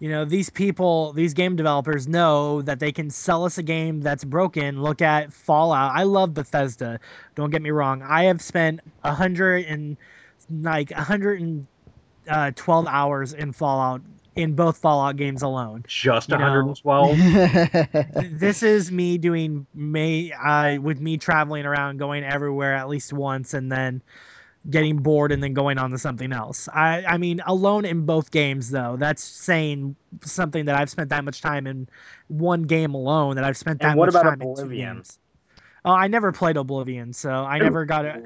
Speaker 2: these people, these game developers know that they can sell us a game that's broken. Look at Fallout. I love Bethesda. Don't get me wrong. I have spent 112 hours in Fallout, in both Fallout games alone.
Speaker 3: Just
Speaker 2: You know,
Speaker 3: 112?
Speaker 2: this is me doing with me traveling around, going everywhere at least once, and then getting bored and then going on to something else. I mean, alone in both games though, that's saying something, that I've spent that much time in one game alone, that I've spent
Speaker 3: And
Speaker 2: that
Speaker 3: what
Speaker 2: much
Speaker 3: about
Speaker 2: time in two
Speaker 3: Oblivion?
Speaker 2: games. Oh, I never played Oblivion, so I
Speaker 3: And
Speaker 2: never got it.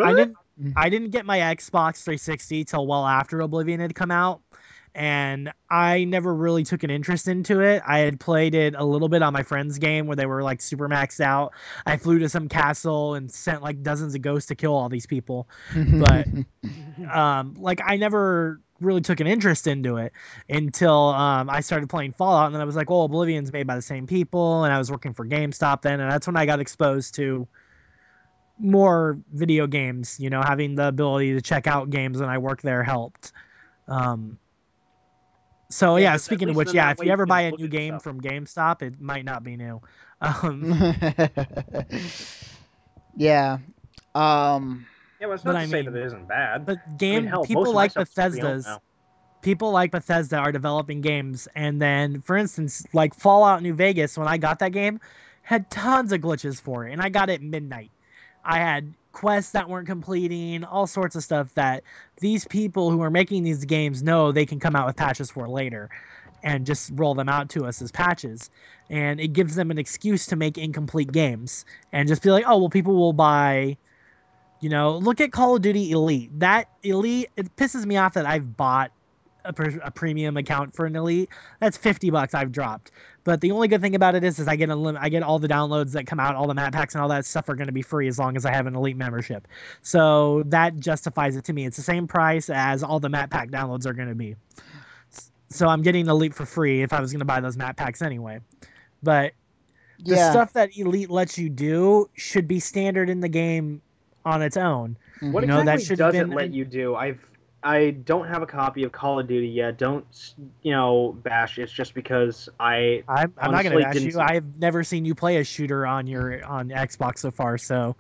Speaker 2: I
Speaker 3: what?
Speaker 2: didn't I didn't get my Xbox 360 till well after Oblivion had come out, and I never really took an interest into it. I had played it a little bit on my friend's game where they were like super maxed out. I flew to some castle and sent like dozens of ghosts to kill all these people, but like I never really took an interest into it until I started playing Fallout, and then I was like, "Oh, Oblivion's made by the same people," and I was working for GameStop then, and that's when I got exposed to more video games. Having the ability to check out games when I worked there helped. Um, so
Speaker 3: Yeah,
Speaker 2: yeah,
Speaker 3: because at
Speaker 2: speaking of
Speaker 3: least
Speaker 2: which,
Speaker 3: then
Speaker 2: yeah,
Speaker 3: that
Speaker 2: if
Speaker 3: way
Speaker 2: you
Speaker 3: you
Speaker 2: ever
Speaker 3: can
Speaker 2: buy a
Speaker 3: look
Speaker 2: new
Speaker 3: at
Speaker 2: game
Speaker 3: stuff.
Speaker 2: from GameStop, it might not be new. Um,
Speaker 1: Yeah. Um,
Speaker 3: Yeah, but it's
Speaker 2: but
Speaker 3: not to
Speaker 2: I
Speaker 3: say that
Speaker 2: mean,
Speaker 3: it isn't bad.
Speaker 2: but
Speaker 3: I mean,
Speaker 2: game
Speaker 3: hell,
Speaker 2: people
Speaker 3: most of my
Speaker 2: like
Speaker 3: stuff is pre-owned
Speaker 2: Bethesda's
Speaker 3: now.
Speaker 2: people like Bethesda are developing games, and then for instance, like Fallout New Vegas, when I got that game, had tons of glitches for it, and I got it midnight. I had quests that weren't completing, all sorts of stuff that these people who are making these games know they can come out with patches for later and just roll them out to us as patches. And it gives them an excuse to make incomplete games and just be like, oh, well, people will buy. Look at Call of Duty Elite. That Elite, it pisses me off that I've bought a premium account for an Elite. That's $50 I've dropped. But the only good thing about it is I get all the downloads that come out, all the map packs and all that stuff are going to be free as long as I have an Elite membership. So that justifies it to me. It's the same price as all the map pack downloads are going to be. So I'm getting Elite for free if I was going to buy those map packs anyway. But the
Speaker 1: yeah.
Speaker 2: stuff that Elite lets you do should be standard in the game on its own.
Speaker 3: What
Speaker 2: That
Speaker 3: exactly
Speaker 2: should have
Speaker 3: does it
Speaker 2: been.
Speaker 3: let you do? I don't have a copy of Call of Duty yet. Don't bash. It's just because I
Speaker 2: I'm not gonna
Speaker 3: honestly
Speaker 2: bash
Speaker 3: didn't
Speaker 2: you.
Speaker 3: see.
Speaker 2: I've never seen you play a shooter on Xbox so far. So,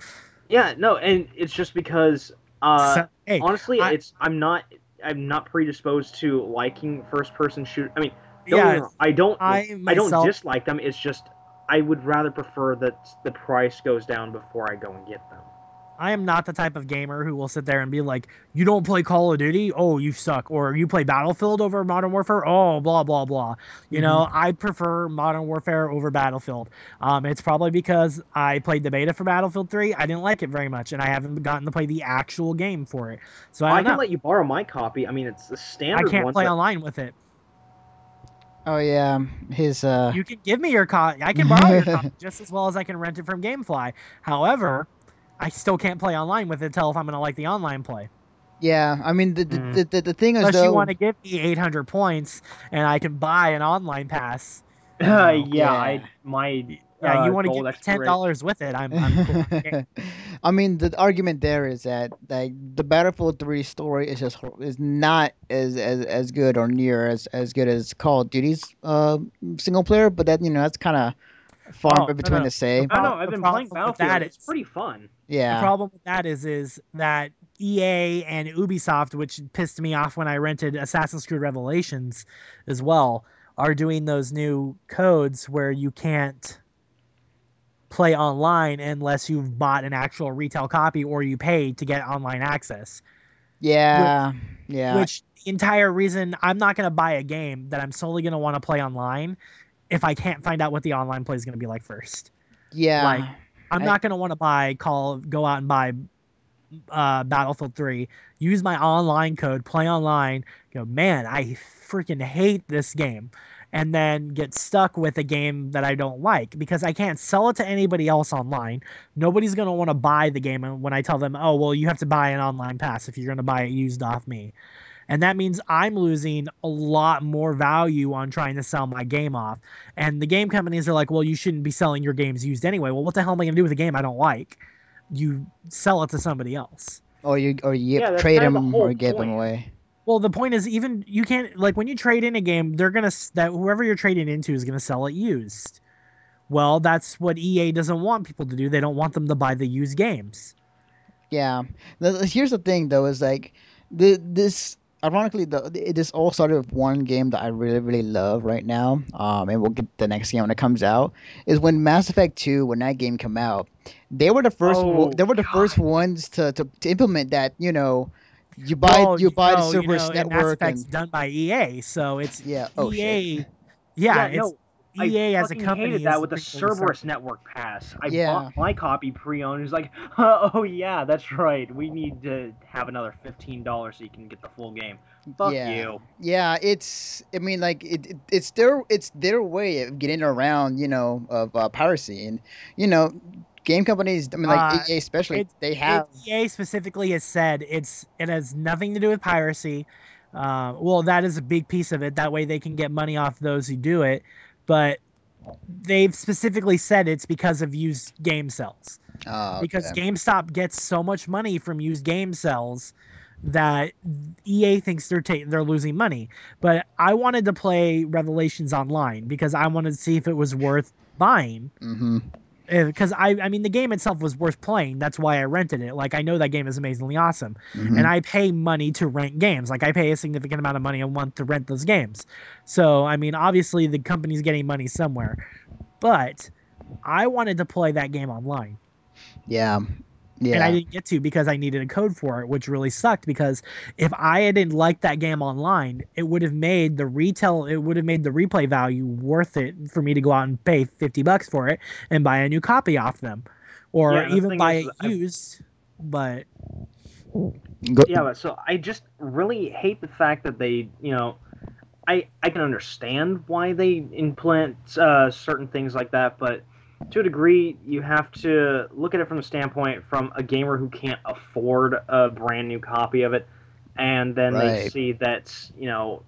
Speaker 3: Yeah, no, and it's just because
Speaker 2: hey,
Speaker 3: honestly,
Speaker 2: I
Speaker 3: I'm not predisposed to liking first person shoot. I mean, don't get me
Speaker 2: yeah,
Speaker 3: wrong.
Speaker 2: I
Speaker 3: I don't
Speaker 2: myself
Speaker 3: dislike them. It's just I would rather prefer that the price goes down before I go and get them.
Speaker 2: I am not the type of gamer who will sit there and be like, "You don't play Call of Duty? Oh, you suck." Or "You play Battlefield over Modern Warfare? Oh, blah blah blah."
Speaker 1: Hmm.
Speaker 2: I prefer Modern Warfare over Battlefield. It's probably because I played the beta for Battlefield 3. I didn't like it very much, and I haven't gotten to play the actual game for it. So I
Speaker 3: I
Speaker 2: don't
Speaker 3: can
Speaker 2: know.
Speaker 3: let you borrow my copy. I mean, it's the
Speaker 2: I
Speaker 3: standard
Speaker 2: can't
Speaker 3: ones
Speaker 2: play
Speaker 3: that
Speaker 2: online with it.
Speaker 1: Oh yeah, his
Speaker 2: You can give me your copy. I can borrow your copy just as well as I can rent it from GameFly. However, I still can't play online with it till if I'm going to like the online play.
Speaker 1: yeah. I mean
Speaker 3: Mm.
Speaker 1: the thing is
Speaker 2: Unless you
Speaker 1: though.
Speaker 2: want to give me 800 points and I can buy an online pass, you know.
Speaker 3: Yeah,
Speaker 1: Yeah.
Speaker 3: I my
Speaker 2: Yeah, you want to
Speaker 3: gold
Speaker 2: give me $10
Speaker 3: expiration.
Speaker 2: with it. I'm cool. Okay.
Speaker 1: I mean, the argument there is that like the Battlefield 3 story is is not as good or near as good as Call of Duty's single player, but that that's kind of far in
Speaker 2: Oh, no,
Speaker 1: between
Speaker 2: no.
Speaker 1: to say.
Speaker 3: I don't know. I've
Speaker 2: The
Speaker 3: been playing
Speaker 2: problem with
Speaker 3: Battlefield.
Speaker 2: that
Speaker 3: It's
Speaker 2: is
Speaker 3: pretty fun.
Speaker 2: the
Speaker 1: Yeah,
Speaker 2: problem with that is that EA and Ubisoft, which pissed me off when I rented Assassin's Creed Revelations as well, are doing those new codes where you can't play online unless you've bought an actual retail copy or you pay to get online access. Which
Speaker 1: yeah, yeah,
Speaker 2: which the entire reason I'm not going to buy a game that I'm solely going to want to play online if I can't find out what the online play is going to be like first. Like
Speaker 1: yeah.
Speaker 2: I'm
Speaker 1: I
Speaker 2: not going to want to go out and buy Battlefield 3, use my online code, play online, go, man, I freaking hate this game. And then get stuck with a game that I don't like because I can't sell it to anybody else online. Nobody's going to want to buy the game when I tell them, oh, well, you have to buy an online pass if you're going to buy it used off me. And that means I'm losing a lot more value on trying to sell my game off. And the game companies are like, well, you shouldn't be selling your games used anyway. Well, what the hell am I going to do with a game I don't like? You sell it to somebody else.
Speaker 1: or you
Speaker 3: Yeah, that's
Speaker 1: trade
Speaker 3: kind of the
Speaker 1: them
Speaker 3: whole
Speaker 1: or give them
Speaker 3: point.
Speaker 1: away.
Speaker 2: Well, the point is, even you can't, like, when you trade in a game, they're gonna that whoever you're trading into is gonna sell it used. Well, that's what EA doesn't want people to do. They don't want them to buy the used games.
Speaker 1: Yeah. Here's the thing though, is like this ironically this all started with one game that I really really love right now. And we'll get the next game when it comes out. Is when Mass Effect 2, when that game came out,
Speaker 3: Oh
Speaker 1: they were the first
Speaker 3: God.
Speaker 1: ones to implement that,
Speaker 2: Well,
Speaker 1: you buy the
Speaker 2: you
Speaker 1: Cerberus
Speaker 2: know, and Mass
Speaker 1: network
Speaker 2: Effect's
Speaker 1: and
Speaker 2: done by EA, so it's
Speaker 1: yeah, oh shit.
Speaker 2: EA. Yeah,
Speaker 3: Yeah,
Speaker 2: it's
Speaker 3: no, I
Speaker 2: EA as a
Speaker 3: fucking hated
Speaker 2: company
Speaker 3: that
Speaker 2: is
Speaker 3: with the
Speaker 2: bringing this
Speaker 3: Cerberus
Speaker 2: over.
Speaker 3: network pass. I bought
Speaker 1: Yeah.
Speaker 3: my copy pre-owned. It's like, oh yeah, that's right. We need to have another $15 so you can get the full game. Fuck
Speaker 1: Yeah,
Speaker 3: you.
Speaker 1: yeah. I mean, like it's their way of getting around, of piracy, and you know, game companies. I mean, like
Speaker 2: Uh,
Speaker 1: EA especially,
Speaker 2: it
Speaker 1: they
Speaker 2: it
Speaker 1: have.
Speaker 2: EA specifically has said it has nothing to do with piracy. Well, that is a big piece of it. That way they can get money off those who do it, but they've specifically said it's because of used game sales.
Speaker 1: Oh,
Speaker 2: Because
Speaker 1: okay.
Speaker 2: GameStop gets so much money from used game sales that EA thinks they're losing money. But I wanted to play Revelations online because I wanted to see if it was worth buying
Speaker 1: Mm-hmm.
Speaker 2: because I mean the game itself was worth playing. That's why I rented it. Like I know that game is amazingly awesome,
Speaker 1: Mm-hmm.
Speaker 2: and I pay money to rent games. Like I pay a significant amount of money a month to rent those games. So I mean, obviously the company's getting money somewhere, but I wanted to play that game online
Speaker 1: Yeah.
Speaker 2: and I
Speaker 1: Yeah.
Speaker 2: didn't get to because I needed a code for it, which really sucked because if I didn't like that game online, it would have made the replay value worth it for me to go out and pay $50 for it and buy a new copy off them or
Speaker 3: Yeah, and the
Speaker 2: even
Speaker 3: thing
Speaker 2: buy
Speaker 3: is,
Speaker 2: it used. But
Speaker 1: Go,
Speaker 3: yeah, but so I just really hate the fact that I can understand why they implement certain things like that, but to a degree, you have to look at it from the standpoint from a gamer who can't afford a brand new copy of it, and then they
Speaker 1: right.
Speaker 3: see that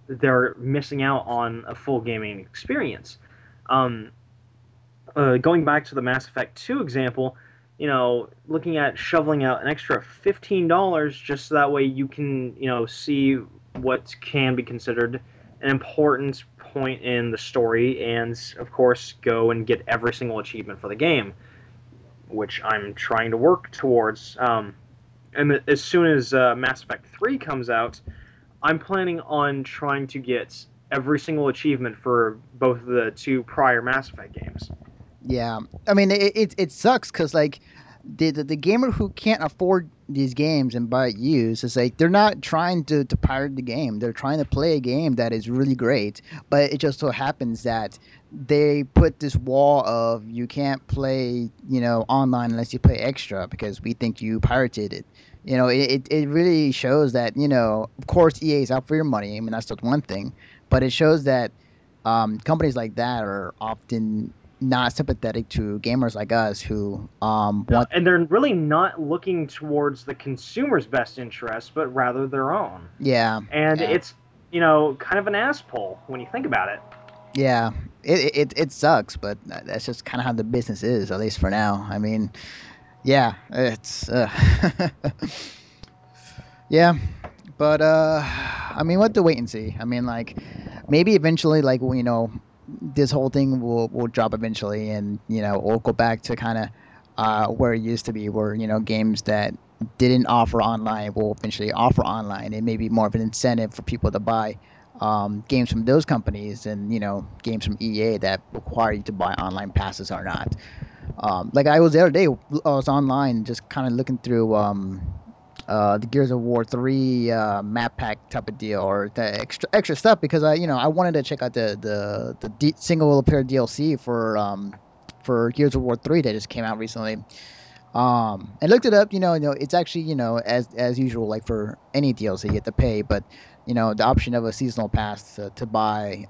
Speaker 3: they're missing out on a full gaming experience. Um, Going back to the Mass Effect 2 example, looking at shoveling out an extra $15 just so that way you can, see what can be considered an important point in the story and, of course, go and get every single achievement for the game, which I'm trying to work towards. And as soon as Mass Effect 3 comes out, I'm planning on trying to get every single achievement for both of the two prior Mass Effect games.
Speaker 1: Yeah, I mean it sucks because like the gamer who can't afford these games and buy it used is like they're not trying to pirate the game. They're trying to play a game that is really great, but it just so happens that they put this wall of you can't play online unless you pay extra because we think you pirated it. It really shows that of course EA is out for your money. I mean that's just one thing, but it shows that companies like that are often not sympathetic to gamers like us who
Speaker 3: No,
Speaker 1: want.
Speaker 3: and they're really not looking towards the consumer's best interest, but rather their own.
Speaker 1: Yeah,
Speaker 3: And
Speaker 1: yeah,
Speaker 3: it's, kind of an ass pull when you think about it.
Speaker 1: yeah. It sucks, but that's just kind of how the business is, at least for now. I mean, yeah, it's yeah, but I mean, what to wait and see. I mean, like maybe eventually, like this whole thing will drop eventually, and we'll go back to kind of where it used to be, where games that didn't offer online will eventually offer online. It may be more of an incentive for people to buy games from those companies, and games from EA that require you to buy online passes or not. Like I was the other day, I was online just kind of looking through the Gears of War 3 map pack type of deal, or the extra stuff, because I wanted to check out the single player DLC for Gears of War 3 that just came out recently. And looked it up. It's actually as usual, like for any DLC you have to pay, but the option of a seasonal pass to buy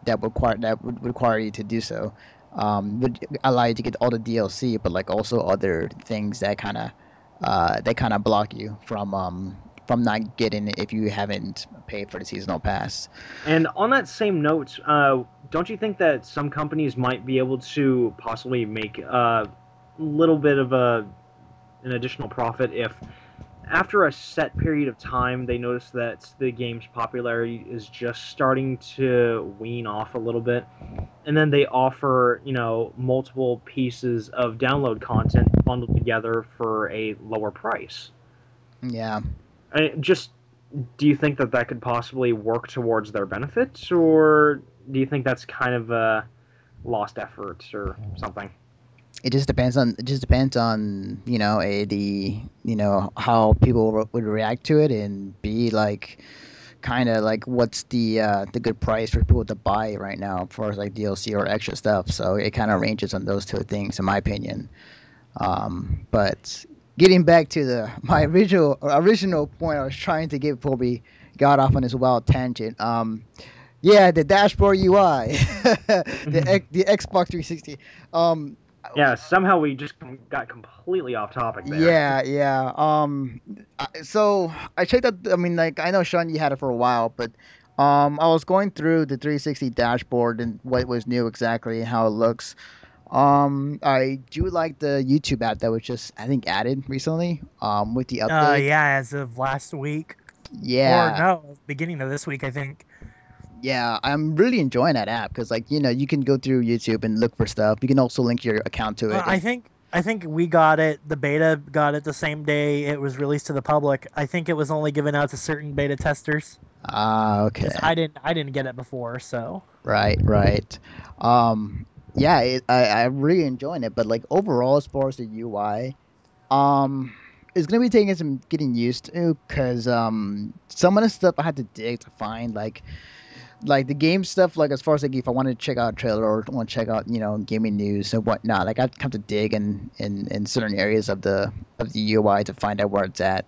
Speaker 1: that would require you to do so would allow you to get all the DLC, but like also other things that kind of block you from not getting it if you haven't paid for the seasonal pass.
Speaker 3: And on that same note, don't you think that some companies might be able to possibly make a little bit of an additional profit if, after a set period of time, they notice that the game's popularity is just starting to wean off a little bit, and then they offer, multiple pieces of download content bundled together for a lower price?
Speaker 1: Yeah.
Speaker 3: Just, do you think that that could possibly work towards their benefits, or do you think that's kind of a lost effort or something?
Speaker 1: It just depends on the how people would react to it, and be like kind of like what's the good price for people to buy right now for like DLC or extra stuff. So it kind of ranges on those two things, in my opinion. But getting back to the my original point I was trying to get before we got off on this wild tangent. Yeah, the dashboard UI, the Xbox 360. Um,
Speaker 3: Yeah, somehow we just got completely off topic there.
Speaker 1: yeah, yeah. So I checked out. I mean, like I know Sean, you had it for a while, but I was going through the 360 dashboard and what was new exactly and how it looks. I do like the YouTube app that was just, I think, added recently. With the update.
Speaker 2: Yeah, as of last week, or
Speaker 1: Yeah,
Speaker 2: no, beginning of this week, I think.
Speaker 1: yeah. I'm really enjoying that app because, like, you can go through YouTube and look for stuff. You can also link your account to it.
Speaker 2: I think we got it. The beta got it the same day it was released to the public. I think it was only given out to certain beta testers because
Speaker 1: Okay.
Speaker 2: I didn't get it before. So
Speaker 1: Right, right. Yeah, I'm really enjoying it, but like overall, as far as the UI, it's gonna be taking some getting used to, because some of the stuff I had to dig to find, like the game stuff, like as far as like if I want to check out a trailer or want to check out gaming news and whatnot, like I have to dig in certain areas of the UI to find out where it's at.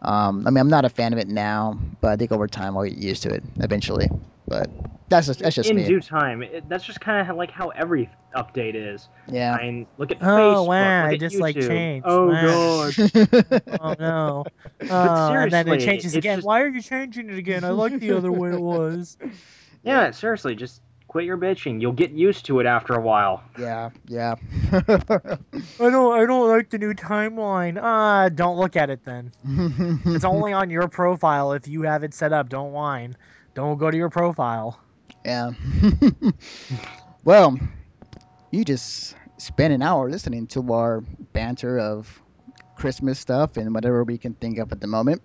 Speaker 1: I mean, I'm not a fan of it now, but I think over time I'll get used to it eventually. But that's just
Speaker 3: In
Speaker 1: me.
Speaker 3: due time, that's just kind of like how every update is.
Speaker 1: Yeah.
Speaker 3: I mean, look at
Speaker 2: oh
Speaker 3: Facebook,
Speaker 2: wow,
Speaker 3: look
Speaker 2: I
Speaker 3: at
Speaker 2: just like
Speaker 3: YouTube.
Speaker 2: changed.
Speaker 3: Oh
Speaker 2: Wow.
Speaker 3: god.
Speaker 2: Oh no.
Speaker 3: But
Speaker 2: And then it
Speaker 3: seriously,
Speaker 2: changes
Speaker 3: it's
Speaker 2: again.
Speaker 3: just,
Speaker 2: Why are you changing it again? I like the other way it was.
Speaker 1: Yeah.
Speaker 3: yeah, seriously, just quit your bitching. You'll get used to it after a while.
Speaker 1: Yeah. Yeah.
Speaker 2: I don't like the new timeline. Don't look at it then. It's only on your profile if you have it set up. Don't whine. Don't go to your profile.
Speaker 1: Yeah. Well, you just spent an hour listening to our banter of Christmas stuff and whatever we can think of at the moment.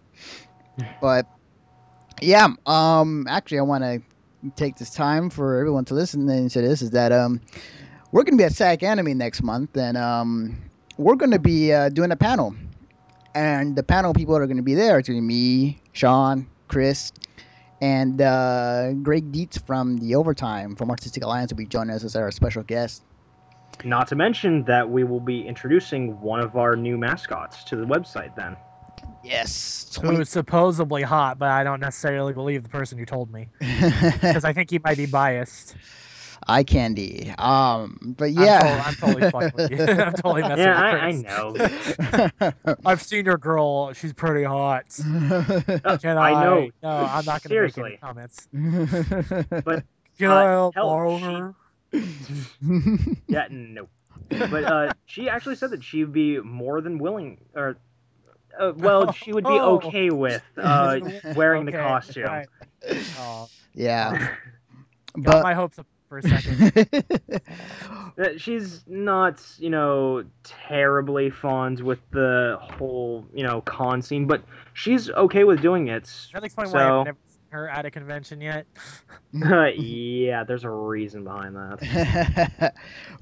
Speaker 1: But yeah, actually, I want to take this time for everyone to listen into this. Is that we're gonna be at SAC Anime next month, and we're gonna be doing a panel, and the panel people that are gonna be there are gonna be me, Sean, Chris, and Greg Dietz from the Overtime from Artistic Alliance will be joining us as our special guest.
Speaker 3: Not to mention that we will be introducing one of our new mascots to the website then.
Speaker 1: Yes,
Speaker 2: who's supposedly hot, but I don't necessarily believe the person who told me because I think he might be biased.
Speaker 1: eye candy. But yeah.
Speaker 2: I'm totally fucking with you. I'm totally messing
Speaker 3: Yeah,
Speaker 2: with
Speaker 3: I
Speaker 2: Chris.
Speaker 3: know.
Speaker 2: I've seen your girl. She's pretty hot. Can
Speaker 3: I know.
Speaker 2: I? No, I'm not going to make any
Speaker 3: Seriously.
Speaker 2: comments.
Speaker 3: But
Speaker 2: Can I
Speaker 3: hell,
Speaker 2: borrow
Speaker 3: she
Speaker 2: her?
Speaker 3: yeah, no. But she actually said that she'd be more than willing, or well, she would be
Speaker 2: Oh,
Speaker 3: okay with wearing the
Speaker 2: okay,
Speaker 3: costume.
Speaker 2: right. Oh,
Speaker 1: Yeah,
Speaker 2: awesome. Got
Speaker 1: but
Speaker 2: my hopes up for a second.
Speaker 3: She's not, terribly fond with the whole, con scene, but she's okay with doing it.
Speaker 2: That explains why I've
Speaker 3: So,
Speaker 2: never seen her at a convention yet.
Speaker 3: yeah, there's a reason behind that.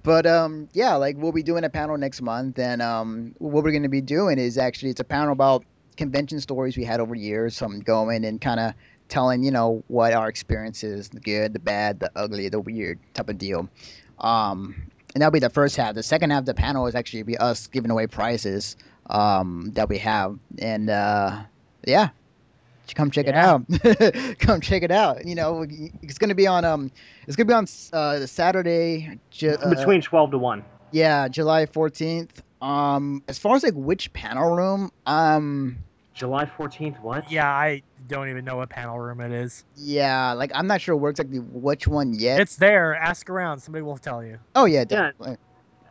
Speaker 1: but yeah, like we'll be doing a panel next month, and what we're going to be doing is actually it's a panel about convention stories we had over years, some going and kind of telling what our experience is, the good, the bad, the ugly, the weird type of deal. And that'll be the first half. The second half of the panel is actually be us giving away prizes that we have, and yeah, come check it
Speaker 2: Yeah.
Speaker 1: out. Come check it out. It's gonna be on Saturday,
Speaker 3: Between 12 to 1.
Speaker 1: yeah, July 14th. As far as like which panel room,
Speaker 3: July 14th, what?
Speaker 2: Yeah, I don't even know what panel room it is.
Speaker 1: yeah, like I'm not sure where exactly which one yet.
Speaker 2: It's there. Ask around. Somebody will tell you.
Speaker 1: Oh yeah,
Speaker 3: Yeah,
Speaker 1: definitely.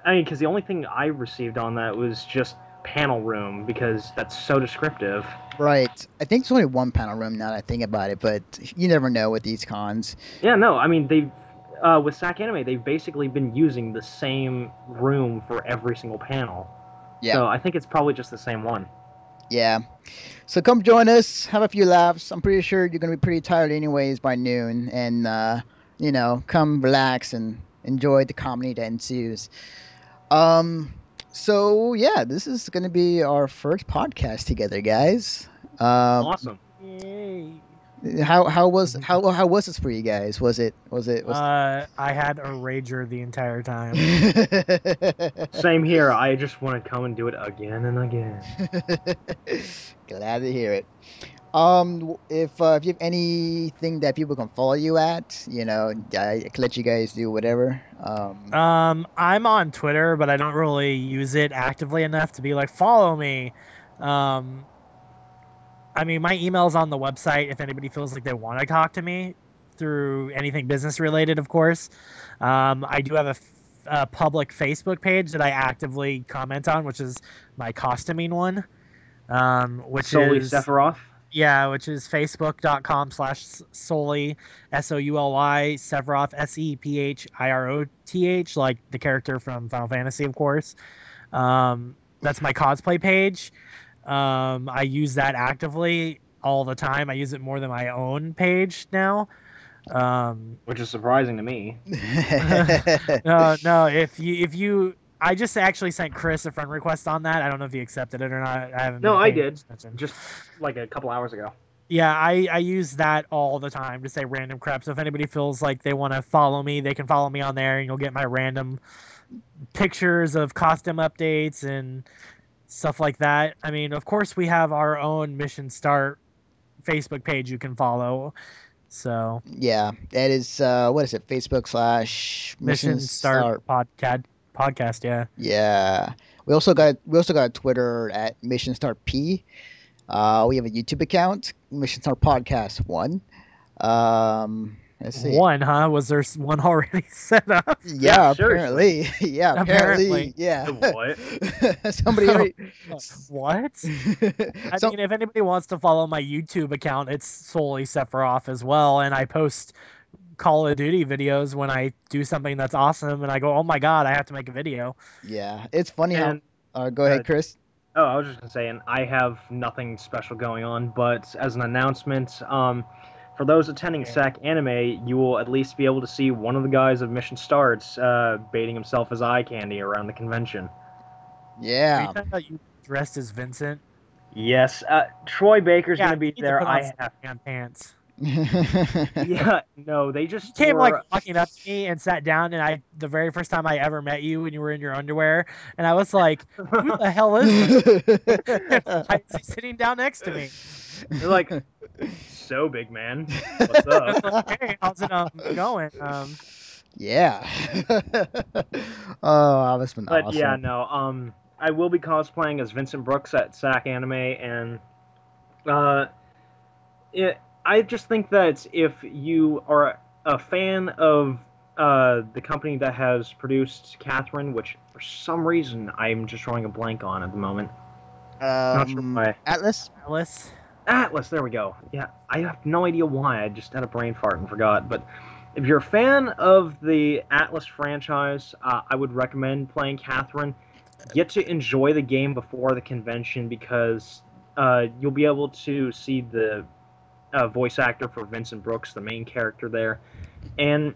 Speaker 3: I mean, because the only thing I received on that was just panel room, because that's so descriptive.
Speaker 1: Right. I think it's only one panel room now that I think about it, but you never know with these cons.
Speaker 3: Yeah, no, I mean, with SAC Anime, they've basically been using the same room for every single panel.
Speaker 1: Yeah.
Speaker 3: So I think it's probably just the same one.
Speaker 1: Yeah. So come join us, have a few laughs. I'm pretty sure you're gonna be pretty tired anyways by noon, and come relax and enjoy the comedy that ensues. Um, so yeah, this is gonna be our first podcast together, guys. Um,
Speaker 3: Awesome.
Speaker 2: Yay.
Speaker 1: how was this for you guys? Was
Speaker 2: I had a rager the entire time.
Speaker 1: it?
Speaker 3: Same here. I just want to come and do it again and again.
Speaker 1: Glad to hear it. If you have anything that people can follow you at, I can let you guys do whatever.
Speaker 2: I'm on Twitter, but I don't really use it actively enough to be like, follow me. Um, I mean, my email's on the website if anybody feels like they want to talk to me through anything business related, of course. I do have a public Facebook page that I actively comment on, which is my costuming one, which
Speaker 3: Solely
Speaker 2: is
Speaker 3: Sephiroth.
Speaker 2: yeah, which is facebook.com/solely SOULY Sephiroth SEPHIROTH, like the character from Final Fantasy, of course. That's my cosplay page. I use that actively all the time. I use it more than my own page now.
Speaker 3: Which is surprising to me.
Speaker 2: No, if you, I just actually sent Chris a friend request on that. I don't know if he accepted it or not. I haven't
Speaker 3: No,
Speaker 2: been
Speaker 3: I
Speaker 2: paying
Speaker 3: did.
Speaker 2: attention.
Speaker 3: Just like a couple hours ago.
Speaker 2: Yeah, I use that all the time to say random crap. So if anybody feels like they want to follow me, they can follow me on there, and you'll get my random pictures of costume updates and stuff like that. I mean, of course, we have our own Mission Start Facebook page you can follow. So
Speaker 1: Yeah, that is what is it? Facebook/Mission
Speaker 2: Mission Start
Speaker 1: Start.
Speaker 2: podcast. Yeah.
Speaker 1: Yeah, we also got Twitter at Mission Start P. We have a YouTube account, Mission Start Podcast One. Let's see.
Speaker 2: One, huh? Was there one already set up?
Speaker 3: Yeah,
Speaker 1: Yeah,
Speaker 3: seriously.
Speaker 1: apparently. Yeah, apparently.
Speaker 2: Apparently.
Speaker 1: Yeah.
Speaker 3: What?
Speaker 1: Somebody already.
Speaker 2: What? I
Speaker 1: Some.
Speaker 2: mean, if anybody wants to follow my YouTube account, it's solely Sephiroth as well, and I post Call of Duty videos when I do something that's awesome, and I go, "Oh my god, I have to make a video."
Speaker 1: Yeah, it's funny how.
Speaker 3: And
Speaker 1: Go
Speaker 3: uh,
Speaker 1: ahead, Chris.
Speaker 3: oh, I was just gonna say, and I have nothing special going on, but as an announcement, for those attending
Speaker 2: Yeah.
Speaker 3: SAC Anime, you will at least be able to see one of the guys of Mission Starts baiting himself as eye candy around the convention.
Speaker 2: Are you
Speaker 1: Yeah.
Speaker 2: talking about you dressed as Vincent?
Speaker 3: Yes, Troy Baker's
Speaker 2: Yeah,
Speaker 3: gonna
Speaker 2: you
Speaker 3: be
Speaker 2: need to
Speaker 3: there.
Speaker 2: put on
Speaker 3: I
Speaker 2: some
Speaker 3: have
Speaker 2: man pants.
Speaker 3: Yeah, no, they
Speaker 2: You
Speaker 3: just
Speaker 2: came like
Speaker 3: were.
Speaker 2: walking up to me and sat down, and the very first time I ever met you when you were in your underwear, and I was like, "Who the hell is this? And why is he sitting down next to me?"
Speaker 3: They're like, so big man, what's
Speaker 2: I
Speaker 3: up?
Speaker 2: was like, "Hey, how's it going?"
Speaker 1: Yeah. Oh, that's been
Speaker 3: But yeah,
Speaker 1: awesome.
Speaker 3: no, I will be cosplaying as Vincent Brooks at SAC Anime, and uh, it, I just think that if you are a fan of the company that has produced Catherine, which for some reason I'm just drawing a blank on at the moment, not sure why.
Speaker 1: Atlas.
Speaker 2: Alice.
Speaker 3: Atlas, there we go. Yeah, I have no idea why. I just had a brain fart and forgot. But if you're a fan of the Atlas franchise, I would recommend playing Catherine. Get to enjoy the game before the convention because you'll be able to see the voice actor for Vincent Brooks, the main character there. And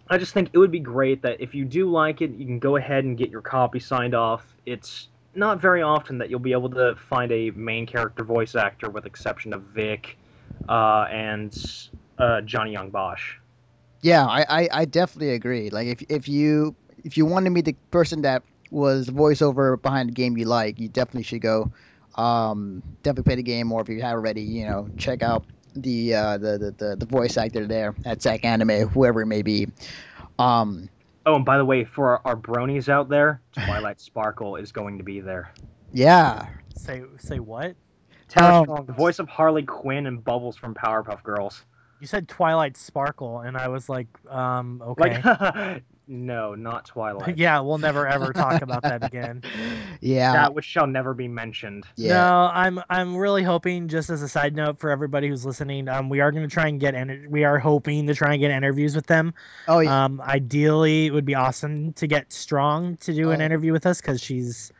Speaker 3: I just think it would be great that if you do like it, you can go ahead and get your copy signed off. It's not very often that you'll be able to find a main character voice actor, with exception of Vic and Johnny Young Bosch.
Speaker 1: Yeah, I definitely agree. Like if you want to meet the person that was the voiceover behind the game you like, you definitely should go. Definitely play the game, or if you have already, check out the voice actor there at Zack Anime, whoever it may be. Um,
Speaker 3: Oh, and by the way, for our bronies out there, Twilight Sparkle is going to be there.
Speaker 1: yeah.
Speaker 2: Say what?
Speaker 3: Tara
Speaker 1: Um,
Speaker 3: Strong, the voice of Harley Quinn and Bubbles from Powerpuff Girls.
Speaker 2: You said Twilight Sparkle, and I was like,
Speaker 3: Like,
Speaker 2: okay.
Speaker 3: no, not Twilight.
Speaker 2: Yeah, we'll never ever talk about that again.
Speaker 1: yeah,
Speaker 3: That which shall never be mentioned.
Speaker 1: yeah.
Speaker 2: No, I'm really hoping, just as a side note for everybody who's listening, we are going to try and we are hoping to try and get interviews with them.
Speaker 1: Oh yeah.
Speaker 2: Ideally, it would be awesome to get Strong to do an
Speaker 1: Oh,
Speaker 2: interview with us because she's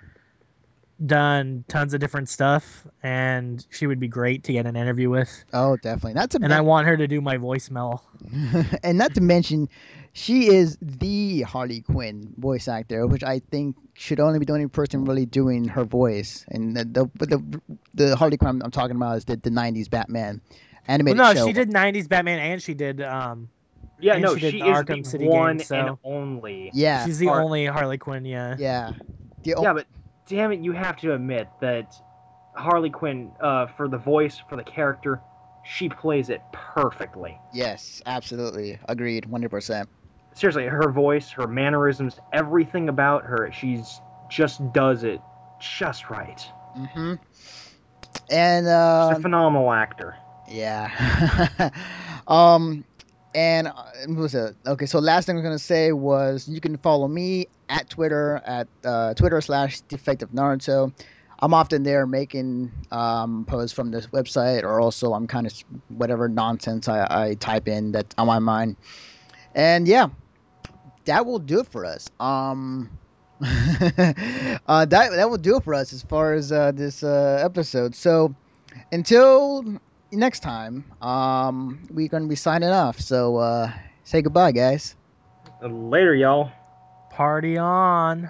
Speaker 2: done tons of different stuff, and she would be great to get an interview with.
Speaker 1: oh, definitely. Not to
Speaker 2: And I
Speaker 1: mention,
Speaker 2: want her to do my voicemail.
Speaker 1: and not to mention, she is the Harley Quinn voice actor, which I think should only be the only person really doing her voice. And the Harley Quinn I'm talking about is the '90s Batman
Speaker 2: Well,
Speaker 1: animated
Speaker 2: no, she
Speaker 1: show.
Speaker 2: did '90s Batman,
Speaker 3: Yeah,
Speaker 2: and
Speaker 3: no,
Speaker 2: she did the
Speaker 3: she is the
Speaker 2: Arkham City games.
Speaker 3: one and
Speaker 2: So
Speaker 3: only.
Speaker 1: Yeah,
Speaker 2: she's the
Speaker 3: Har-
Speaker 2: only Harley Quinn. Yeah.
Speaker 1: yeah. The
Speaker 3: yeah, but damn it, you have to admit that Harley Quinn, for the voice, for the character, she plays it perfectly.
Speaker 1: Yes, absolutely agreed, 100%.
Speaker 3: Seriously, her voice, her mannerisms, everything about her, she's just does it just right.
Speaker 1: Mm-hmm. And
Speaker 3: She's a phenomenal actor.
Speaker 1: yeah. um, and what was it? Okay, so last thing I was gonna say was you can follow me at Twitter at Twitter/Defective Naruto. I'm often there making posts from this website, or also I'm kind of whatever nonsense I type in that's on my mind. And yeah, that will do it for us. That will do it for us as far as this episode. So until next time, we're gonna be signing off. So say goodbye, guys.
Speaker 3: Later, y'all.
Speaker 2: Party on.